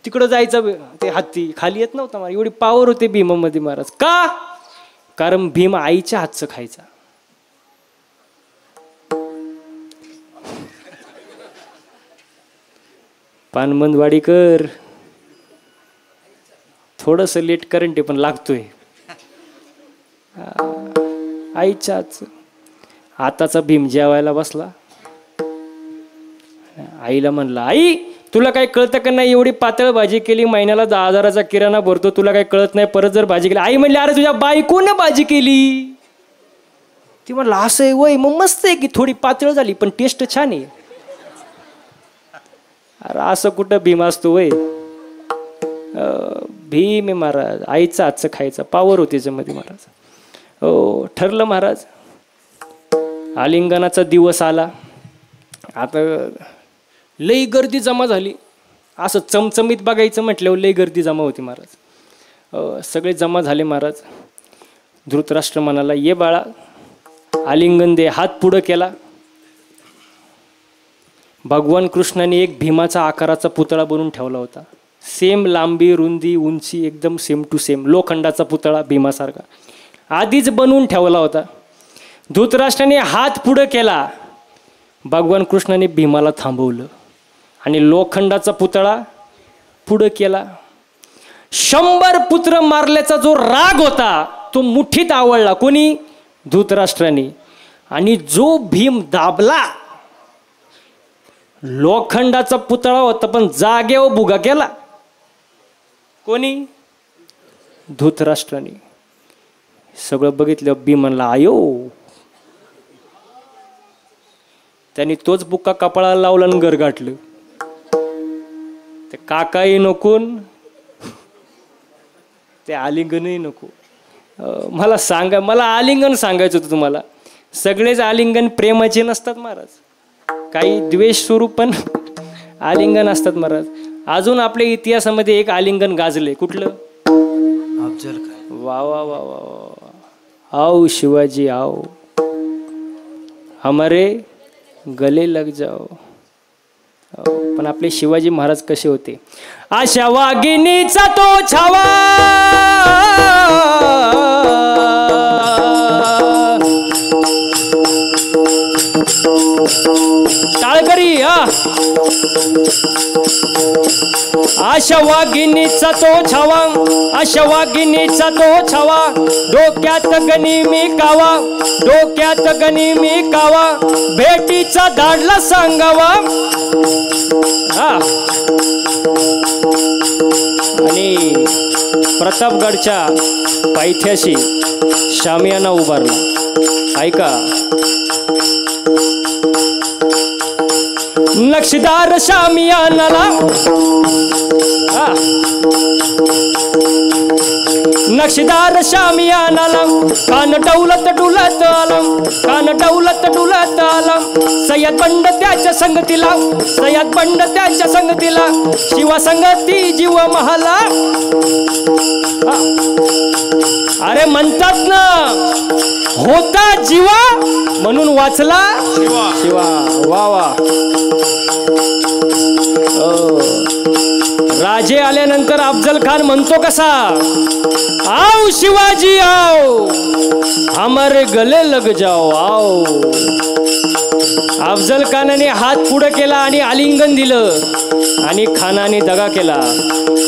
तिकडं जायचं ते हत्ती, खाली येत नव्हता महाराज. एवढी पावर होती भीमामध्ये महाराज. का? कारण भीम आईच्या हातचं खायचा. पानमंदवाडीकर थोडंसं लेट करंट पण लागतोय. आईच्या हातचं. आताचा भीम जेवायला बसला, आईला म्हणला, आई तुला काही कळतं का नाही? एवढी पातळ भाजी केली, महिन्याला 10,000चा किराणा भरतो, तुला काही कळत नाही? परत जर भाजी केली. आई म्हणली, अरे तुझ्या बायकोने भाजी केली. ती म्हणलं, असं आहे वय, मग मस्त आहे की, थोडी पातळ झाली पण टेस्ट छान आहे. अरे असं कुठं भीम असतो वय? भीम आहे महाराज, आईचं हातचं खायचं, पावर होती त्याच्यामध्ये महाराज. हो ठरलं महाराज. आलिंगनाचा दिवस आला. आता लई गर्दी जमा झाली. असं चमचमीत बघायचं म्हटल्यावर लई गर्दी जमा होती महाराज. सगळे जमा झाले महाराज. धृतराष्ट्र म्हणाला, ये बाळा आलिंगन दे. हात पुढं केला. भगवान कृष्णाने एक भीमाचा आकाराचा पुतळा बनवून ठेवला होता. सेम लांबी, रुंदी, उंची एकदम सेम टू सेम. लोखंडाचा पुतळा भीमासारखा आधीच बनवून ठेवला होता. धृतराष्ट्राने हात पुढं केला. भगवान कृष्णाने भीमाला थांबवलं आणि लोखंडाचा पुतळा पुढं केला. 100 पुत्र मारल्याचा जो राग होता तो मुठीत आवळला. कोणी? धृतराष्ट्राने. आणि जो भीम दाबला, लोखंडाचा पुतळा होता पण जागेवर भुगा केला. कोणी? धृतराष्ट्राने. सगळं बघितलं. भीम म्हणला, आयो. त्यांनी तोच बुक्का कपाळाला लावला आणि घर गाठलं. ते काकाही नको, ते आलिंगनही नको. मला सांगा, मला आलिंगन सांगायचं होतं तुम्हाला. सगळेच आलिंगन प्रेमाचे नसतात महाराज, काही द्वेष स्वरूप पण आलिंगन असतात महाराज. अजून आपल्या इतिहासामध्ये एक आलिंगन गाजले. कुठलं? अफजल खान. वा वा वा वा. आओ शिवाजी आओ, हमारे गले लग जाओ. पण आपले शिवाजी महाराज कसे होते? आशा वाघिणीचा तो छावा, टाळकरी. आशा वाघिणीचा तो छावा, आशा वाघिणीचा तो छावा, डोक्यात गनिमी कावा, डोक्यात गनिमी कावा, भेटीचा धाडला सांगावा. आणि प्रतापगडच्या पायथ्याशी शामियाना उभारला. ऐका. नक्षीदार शामियानाला, नक्षीदार शामियानाला, कान डौलत डुलत आलम, कान डौलत डुलत आलम. सय्यद बंड त्याच्या संगतीला, सय्यद बंड त्याच्या संगतीला, शिवा संगती जीव महाला. अरे म्हणतात ना, होता जीवा म्हणून वाचला शिवा. वा वा. राजे आल्यानंतर अफजल खान म्हणतो कसा? आओ शिवाजी आओ, हमारे गले लग जाओ आओ. अफजल खानाने हात पुढे केला आणि आलिंगन दिलं आणि खानाने दगा केला.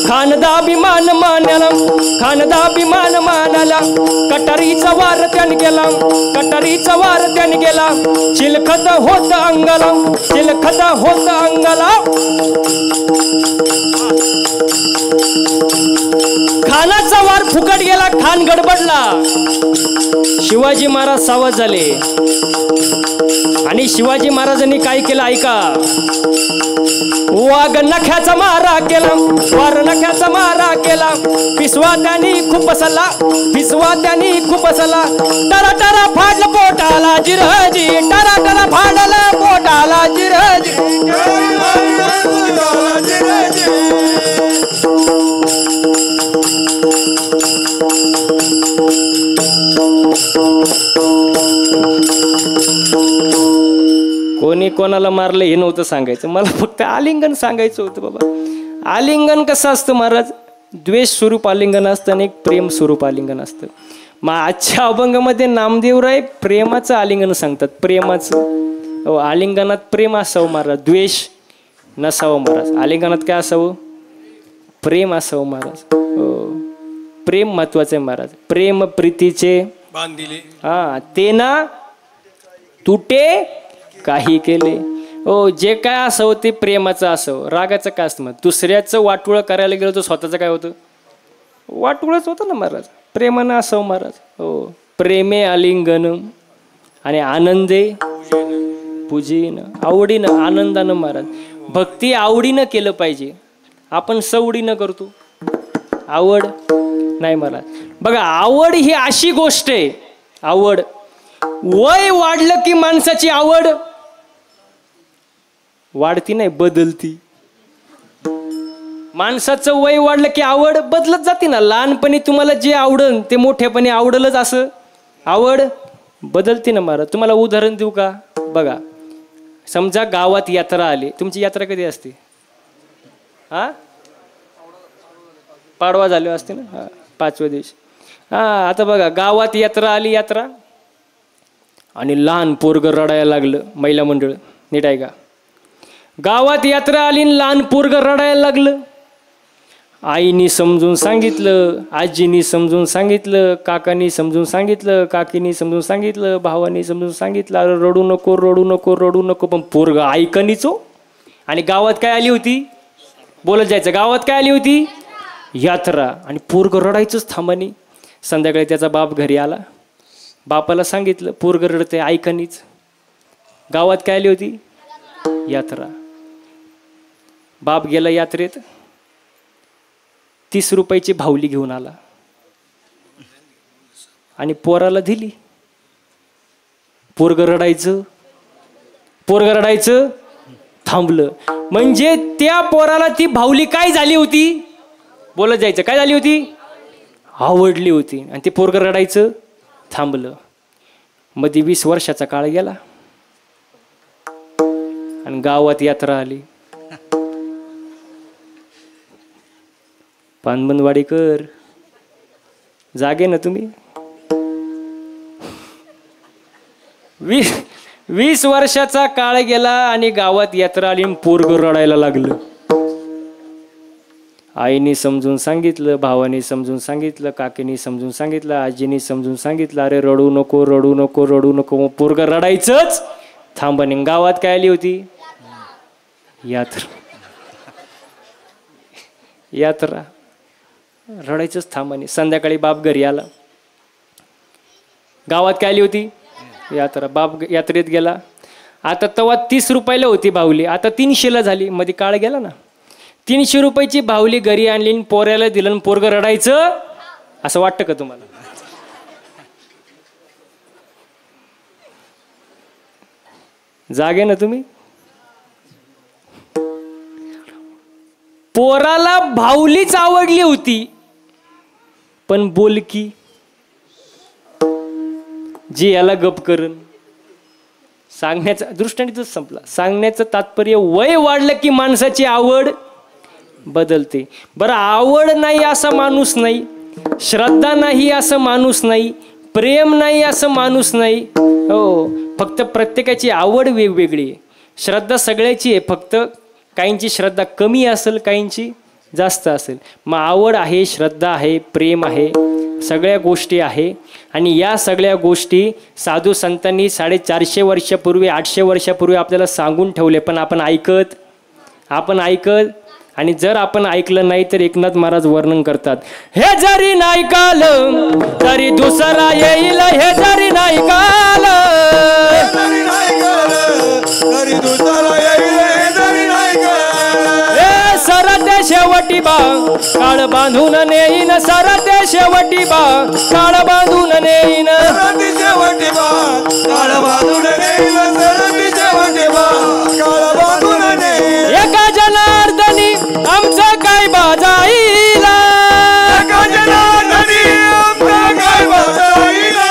खानदा अभिमान मानाला, खानदा अभिमान मानाला, कटारीचा वार त्याने केला, कटारीचा वार त्याने केला. चिलखत होत अंगाला, चिलखत होत अंगाला. खानाचा वार फुकट गेला, खान गडबडला. शिवाजी महाराज सावध झाले आणि शिवाजी महाराजांनी काय केलं ऐका. वाघ नख्याचा मारा केला, वार नख्याचा मारा केला, पिसवा त्यांनी खूप सल्ला, पिसवा त्यांनी खूप सल्ला. टरा टरा फाडलं पोटाला जिरजी, टरा टरा फाडलं पोटाला जिरजी. कोणी कोणाला मारलं हे नव्हतं सांगायचं, मला फक्त आलिंगन सांगायचं होतं. बाबा आलिंगन कसं असतं महाराज, द्वेष स्वरूप आलिंगन असतं आणि एक प्रेम स्वरूप आलिंगन असतं. मग आजच्या अभंगामध्ये नामदेवराय प्रेमाचं आलिंगन सांगतात, प्रेमाचं. आलिंगनात प्रेम असावं महाराज, द्वेष नसावं महाराज. आलिंगनात काय असावं, प्रेम असावं महाराज. प्रेम महत्वाचं आहे महाराज. प्रेम प्रीतीचे बांधिले, हा ते ना तुटे काही केले. हो, जे काय असावं ते प्रेमाचं असावं. रागाचं काय असतं, मग दुसऱ्याचं वाटोळं करायला गेलं तर स्वतःचं काय होतं, वाटोळंच होतं ना महाराज. प्रेमानं असावं महाराज. हो, प्रेमे आलिंगन आणि आनंदे पूजीनं, आवडीनं आनंदानं महाराज. भक्ती आवडीनं केलं पाहिजे, आपण सवडीनं करतो, आवड नाही महाराज. बघा आवड ही अशी गोष्ट आहे, आवड वय वाढलं की माणसाची आवड वाढती नाही, बदलती. माणसाचं वय वाढलं की आवड बदलत जाते ना. लहानपणी तुम्हाला जे आवडन ते मोठेपणी आवडलंच असं, आवड बदलते ना महाराज. तुम्हाला उदाहरण देऊ का, बघा समजा गावात यात्रा आली. तुमची यात्रा कधी असते, हा पाडवा झाले असते ना, हा 5व्या दिवशी. हा आता बघा गावात यात्रा आली, यात्रा आणि लहान पोरगं रडायला लागलं. महिला मंडळ नीट आहे का, गावात यात्रा आली आणि लहान पोरगं रडायला लागलं. आईनी समजून सांगितलं, आजीनी समजून सांगितलं, काकांनी समजून सांगितलं, काकीनी समजून सांगितलं, भावानी समजून सांगितलं, अरे रडू नको रडू नको रडू नको. पण पोरगं ऐकनीचो. आणि गावात काय आली होती, बोलत जायचं, गावात काय आली होती, यात्रा. आणि पोरगं रडायचंच थांबानी. संध्याकाळी त्याचा बाप घरी आला, बापाला सांगितलं पोरगं रडते ऐकनीच. गावात काय आली होती, यात्रा. बाप गेला यात्रेत, 30 रुपयाची भावली घेऊन आला आणि पोराला दिली. पोरगं रडायचं, पोरगं रडायचं थांबलं. म्हणजे त्या पोराला ती भावली काय झाली होती, बोलत जायचं, काय झाली होती, आवडली होती. आणि ते पोरगं रडायचं थांबलं. मध्ये 20 वर्षाचा काळ गेला आणि गावात यात्रा आली. पानबंदवाडीकर जागे ना तुम्ही. 20 वर्षाचा काळ गेला आणि गावात यात्रा आली, पोरगं रडायला लागलं. आईने समजून सांगितलं, भावाने समजून सांगितलं, काकीने समजून सांगितलं, आजीने समजून सांगितलं, अरे रडू नको रडू नको रडू नको. मग पोरगं रडायचंच थांबणे. गावात काय आली होती, यात्रा. यात्रा रडायचंच थांबणे. संध्याकाळी बाप घरी आला, गावात काय आली होती, यात्रा. बाप यात्रेत गेला. आता तेव्हा 30 रुपयाला होती बाहुली, आता 300ला झाली. मध्ये काळ गेला ना. 300 रुपयाची बाहुली घरी आणली, पोऱ्याला दिलं, पोरगं रडायचं. असं वाटतं का तुम्हाला, जागे ना तुम्ही. पोराला बाहुलीच आवडली होती, पण बोलकी जी याला गप करण. सांगण्याचा दृष्टांतच संपला. सांगण्याचं तात्पर्य वय वाढलं की माणसाची आवड बदलते. बरं आवड नाही असा माणूस नाही, श्रद्धा नाही असं माणूस नाही, प्रेम नाही असं माणूस नाही. हो, फक्त प्रत्येकाची आवड वेगवेगळी आहे. श्रद्धा सगळ्याची आहे, फक्त काहींची श्रद्धा कमी असेल, काहींची जास्त असेल. मग आवड आहे, श्रद्धा आहे, प्रेम आहे, सगळ्या गोष्टी आहे. आणि या सगळ्या गोष्टी साधू संतांनी 450 वर्षापूर्वी 800 वर्षापूर्वी आपल्याला सांगून ठेवले. पण आपण ऐकत आणि जर आपण ऐकलं नाही तर एकनाथ महाराज वर्णन करतात, हे जरी नाही कालं तरी दुसरा येईल, हे जरी नाही कालं तरी नाही कळलं, तरी दुसरा येईल, हे जरी नाही कळलं. हे सरते शेवटी बा काळ बांधून नेईन, सरते शेवटी बा काळ बांधून नेईन, सरती शेवटी बा काळ बांधून नेईल, सरती शेवटी बा काळ बांधून नेईल. एका जनार्दनी आमचं काय बाजाईला, एका जनार्दनी आमचं काय बाजाईला,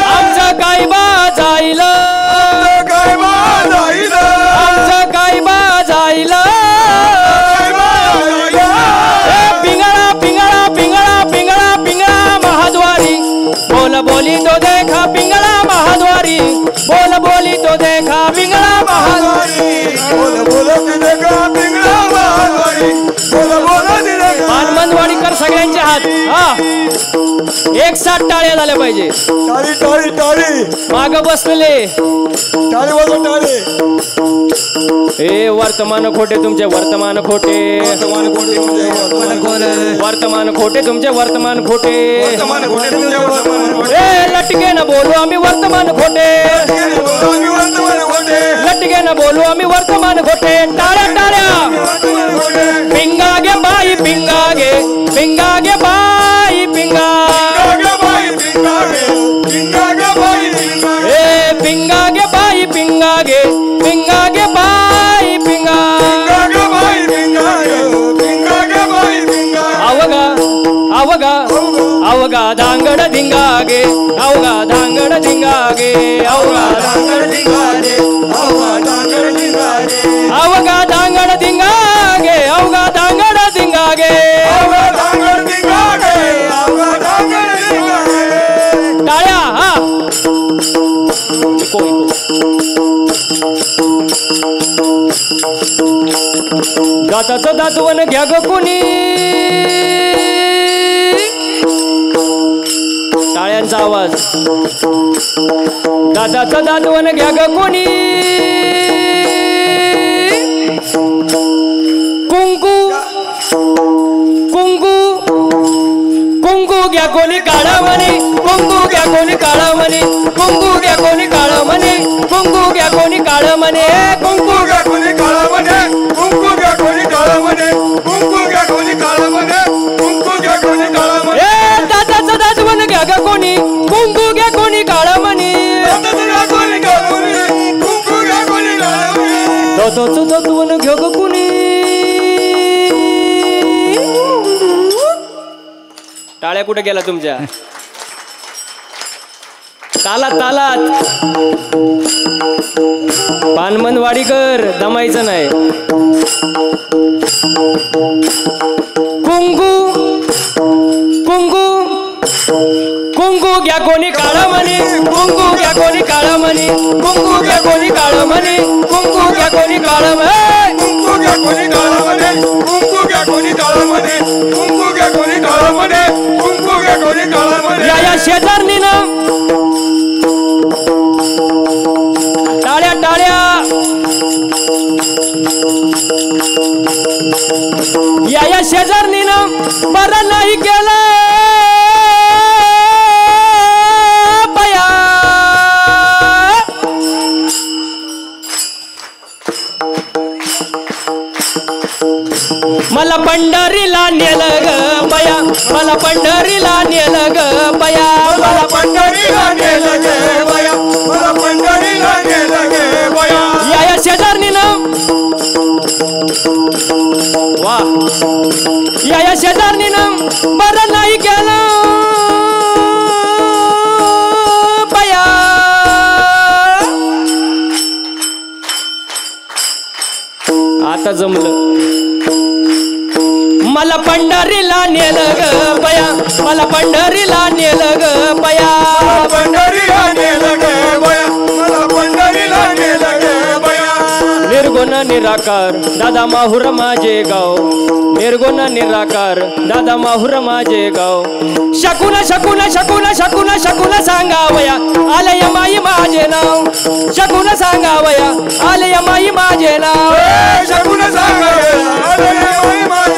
आमचं काय बाजाईला, आमचं काय बाजाईला, आमचं काय बाजाईला. काय बाजाईला. ए पिंगळा पिंगळा पिंगळा पिंगळा पिंगळा महाद्वारी, बोल बोली तो देखा पिंगळा महाद्वारी, बोल बोली तो देखा पिंगळा महाद्वारी. बोल बोल तिथे का पिंगळा महाद्वारी, बोल बोल तिथे का. पानमंदवाडीकर सगळ्यांचे हात हा एक साथ टाळ्या झाल्या पाहिजे. टाळी टाळी टाळी माग बसलेले टाळी वाजव टाळी. हे वर्तमान खोटे तुमचे वर्तमान खोटे, वर्तमान खोटे तुमचे वर्तमान खोटे, वर्तमान खोटे तुमचे वर्तमान खोटे. वर्तमान खोटे तुमचे वर्तमान खोटे. ए लटके न बोलू आम्ही वर्तमान खोटे, आम्ही वर्तमान खोटे, लटके न बोलू आम्ही वर्तमान खोटे. टाळ्या टाळ्या वर्तमान खोटे. पिंगा गे बाई पिंगा गे, पिंगा गे बाई पिंगा, पिंगा बाई पिंगा गे, पिंगा बाई पिंगा गे. ए पिंगा गे बाई पिंगा गे, पिंगा गे बाई पिंगा. पिंगा बाई पिंगा गे, पिंगा बाई पिंगा गे. अवगा अवगा अवगा धांगड धिंगा गे, अवगा धांगड धिंगा गे, अवगा डांगर ढिंगा गे, अवघा डांगर ढिंगा गे. अवगा धांगड धिंगा गे, अवगा धांगड धिंगा गे. अवघा डांगर ढिंगा गे, अवघा डांगर ढिंगा गे. टाळ्या हा इको इको. दाताचं दातवन घ्या ग कोणी, टाळ्यांचा आवाज. दाताचं दातवन घ्या ग कोणी, कुंकू कुंकू कुंकू घ्या कोणी काळा म्हणे, कुंकू घ्या कोणी काळा म्हणे, कुंकू घ्या कोणी काळा म्हणे, कुंकू घ्या कोणी काळा म्हणे, कुंकू घ्या कोणी काळा म्हणे, कुंकू घ्या कोणी काळा म्हणे, कुंकू घ्या कोणी काळा म्हणे, कुंकू घ्या कोणी काळा म्हणे. ए दादाचं दातवन घ्या ग कोणी, कुंकू घ्या कोणी काळा म्हणे, दाताचं कोणी काळा म्हणे, कुंकू घ्या कोणी काळा म्हणे. दादाचं दातवन घ्या ग कोणी. टाळ्या कुठे गेला तुमच्या, तालात तालात. पानमंदवाडीकर दमायचं नाही. कुंकू कुंकू कुंकू घ्या कोणी काळा म्हणे, कुंकू घ्या कोणी काळा म्हणे, कुंकू घ्या कोणी काळा म्हणे, कुंकू घ्या कोणी काळा म्हणे, कुंकू घ्या कोणी काळा म्हणे, कुंकू घ्या कोणी काळा म्हणे, कुंकू घ्या कोणी काळा म्हणे, कुंकू घ्या कोणी काळा म्हणे. या शेजारणीनं टाळ्या टाळ्या. या शेजारणीनं बरं नाही केलं बया, मला पंढरीला नेलं ग बया, मला पंढरीला नेलं ग बया, मला पंढरीला नेलं गे बया, मला पंढरीला नेलं गे बया. या शेजारणीनं वा, या शेजारणीनं बरं नाही केलं बया. आता जमलं. मला पंढरीला नेलं ग बया, मला पंढरीला नेलं ग बया, पंढरीला नेलं गे बया, मला पंढरीला नेलं गे बया. निर्गुण निराकार दादा माहुर माझे गाव, निर्गुण निराकार दादा माहुर माझे गाव. शकून शकून शकून शकून शकून सांगावया आलय माई माझे नाव, शकून सांगावया आलय माई माझे नाव. शकून सांगावया आलय माई माझे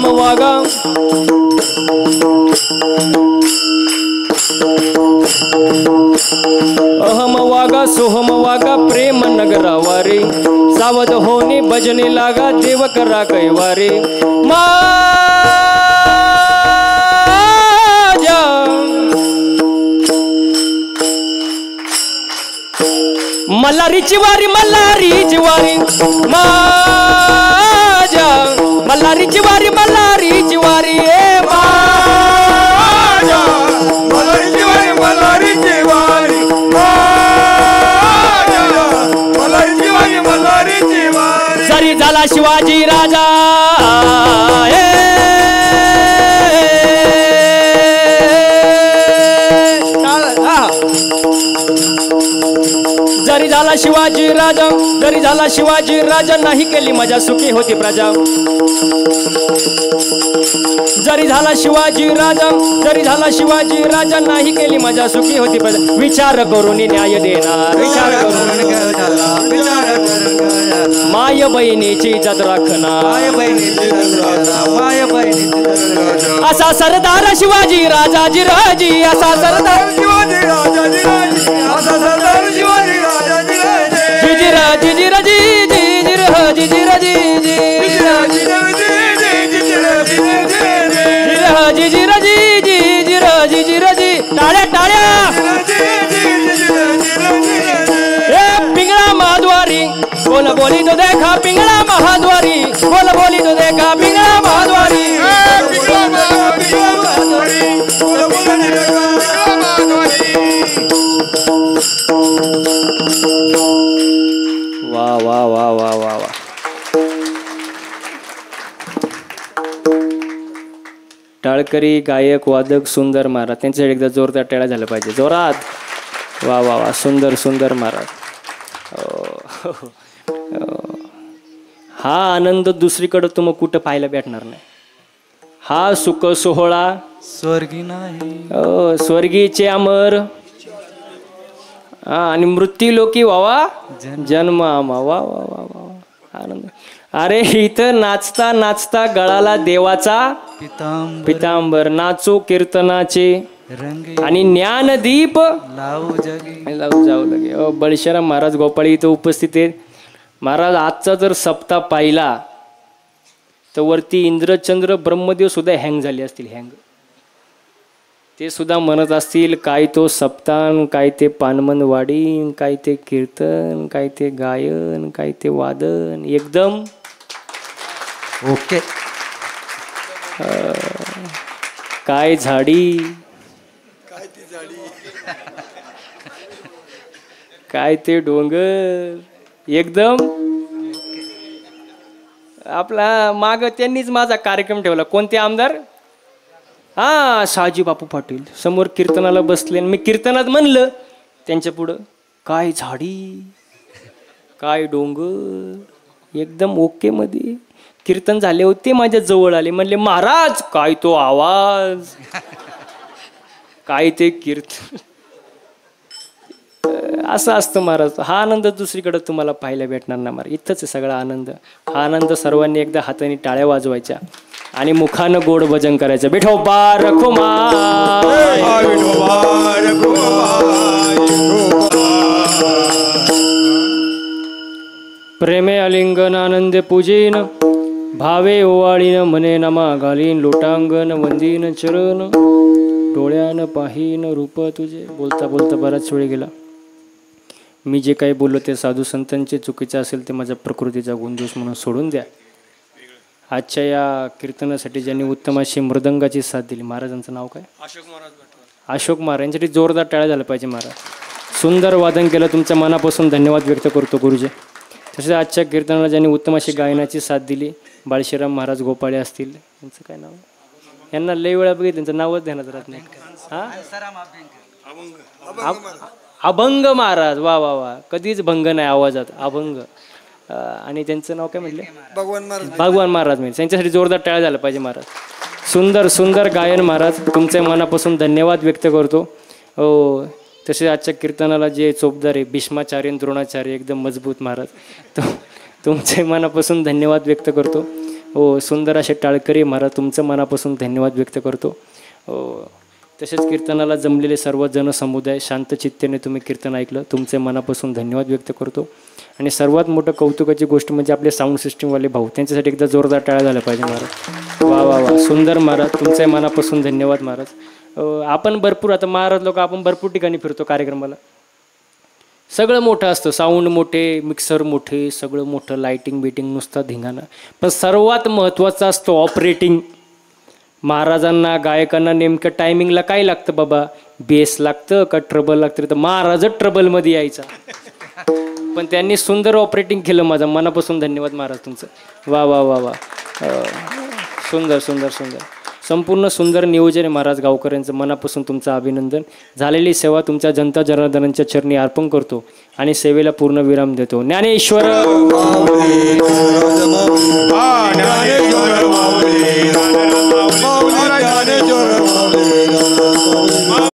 सोहम वागा अहम वागा सोहम वागा प्रेम नगरा वारे सावध होणे भजने लागा देव करा कैवारे माझ्या मल्हारीची वारी मल्हारीची वारी माझ्या मल्हारीची वारी मल्हारीची वारी ए माझ्या मल्हारीची वारी मल्हारीची वारी मल्हारीची वारी मल्हारीची वारी जरी झाला शिवाजी राजा जरी झाला शिवाजी राजा जरी झाला शिवाजी राजा नाही केली मजा सुखी होती प्रजा जरी झाला शिवाजी राजा जरी झाला शिवाजी राजा नाही केली मजा सुखी होती प्रजा विचार करून न्याय देणार विचार करून माय बहिणीची इज्जत राखणार असा सरदार शिवाजी राजाजी राजी असा सरदार शिवाजी राजाजी राजी असा सरदार शिवाजी राजाजी राजी जिजिरा जिजिरा जी जिजिरा जिजिरा जी जिजिरा जिजिरा जी जिजिरा जिजिरा जी टाळ्या टाळ्या ए पिंगळा महाद्वारी बोल बोली तो देखा पिंगळा महाद्वारी बोल बोली तो देखा पिंगळा महाद्वारी वा वा वा वा वा वा टाळकरी गायक वादक सुंदर महाराज त्यांच्यासाठी एकदा जोरदार टाळ्या झालं पाहिजे जोरात वा वा वा सुंदर सुंदर महाराज हा आनंद दुसरीकडे तुम्हाला कुठं पाहायला भेटणार नाही हा सुख सोहळा स्वर्गी नाही स्वर्गीचे अमर आणि मृत्यू लोकी वावा जन्म आमा वा वा वा वा आनंद अरे इथं नाचता नाचता गळाला देवाचा पितांबर नाचो कीर्तनाचे रंग आणि ज्ञानदीप लावू जगी लावू जाऊ लगे बळीराम महाराज गोपाळी इथं उपस्थित आहेत महाराज आजचा जर सप्ताह पाहिला तर वरती इंद्रचंद्र ब्रह्मदेव सुद्धा हँग झाले असतील हँग ते सुद्धा म्हणत असतील काय तो सप्तान काय ते पानमनवाडी काय ते कीर्तन काय ते गायन काय ते वादन एकदम ओके काय झाडी काय ते डोंगर एकदम आपला माग त्यांनीच माझा कार्यक्रम ठेवला कोणते आमदार हा शहाजी बापू पाटील समोर कीर्तनाला बसले मी कीर्तनात म्हणलं त्यांच्या पुढं काय झाडी काय डोंगर एकदम ओके मध्ये कीर्तन झाले होते माझ्या जवळ आले म्हणले महाराज काय तो आवाज काय ते कीर्तन असं असतं महाराज हा आनंद दुसरीकडे तुम्हाला पाहायला भेटणार ना महाराज इथंच आहे सगळा आनंद हा आनंद सर्वांनी एकदा हाताने टाळ्या वाजवायच्या आणि मुखानं गोड भजन करायचं विठोबा रखुमाई प्रेमे अलिंगन आनंदे पूजेन भावे ओवाळीन मने नमा घालीन लोटांगण वंदीन चरण डोळ्यानं पाहीन रूप तुझे बोलता बोलता बराच वेळ गेला मी जे काही बोललो ते साधू संतांचे चुकीचे असेल ते माझ्या प्रकृतीचा गुणदोष म्हणून सोडून द्या आजच्या या कीर्तनासाठी ज्यांनी उत्तम अशी मृदंगाची साथ दिली महाराजांचं नाव काय अशोक महाराज यांच्यासाठी जोरदार टाळ्या झालं पाहिजे महाराज सुंदर वादन केलं तुमच्या मनापासून धन्यवाद व्यक्त करतो गुरुजी तसेच आजच्या कीर्तनाला ज्यांनी उत्तम अशी गायनाची साथ दिली बाळशीराम महाराज गोपाळे असतील त्यांचं काय नाव यांना लई वेळा बघितलं त्यांचं नावच ध्यानात राहत नाही हां अभंग महाराज वा वा वा कधीच भंग नाही आवाजात अभंग आणि त्यांचं नाव काय म्हटलं भगवान महाराज म्हणजे त्यांच्यासाठी जोरदार टाळ्या झाला पाहिजे महाराज सुंदर सुंदर गायन महाराज तुमच्या मनापासून धन्यवाद व्यक्त करतो हो तसे आजच्या कीर्तनाला जे चोपदार आहे भीष्माचार्य द्रोणाचार्य एकदम मजबूत महाराज तुमच्या मनापासून धन्यवाद व्यक्त करतो हो सुंदर असे टाळकरी महाराज तुमचं मनापासून धन्यवाद व्यक्त करतो. तसेच कीर्तनाला जमलेले सर्व जनसमुदाय शांतचित्तेने तुम्ही कीर्तन ऐकलं तुमचे मनापासून धन्यवाद व्यक्त करतो. आणि सर्वात मोठं कौतुकाची गोष्ट म्हणजे आपले साऊंड सिस्टीमवाले भाऊ त्यांच्यासाठी एकदा जोरदार टाळ्या झाल्या पाहिजे महाराज. वा वा वा सुंदर महाराज तुमचे मनापासून धन्यवाद महाराज. आपण भरपूर आता महाराज लोक आपण भरपूर ठिकाणी फिरतो कार्यक्रमाला. सगळं मोठं असतं साऊंड मोठे मिक्सर मोठे सगळं मोठं लाईटिंग बिटिंग नुसतं धिंगाणं. पण सर्वात महत्त्वाचं असतं ऑपरेटिंग. महाराजांना गायकांना नेमकं टायमिंगला काय लागतं बाबा बेस लागतं का ट्रबल लागतं. तर महाराजच ट्रबलमध्ये यायचा पण त्यांनी सुंदर ऑपरेटिंग केलं. माझं मनापासून धन्यवाद महाराज तुमचं. वा वा वा वा सुंदर सुंदर सुंदर संपूर्ण सुंदर नियोजन आहे महाराज. गावकऱ्यांचं मनापासून तुमचं अभिनंदन. झालेली सेवा तुमच्या जनता जनार्दनांच्या चरणी अर्पण करतो आणि सेवेला पूर्ण विराम देतो. ज्ञानेश्वर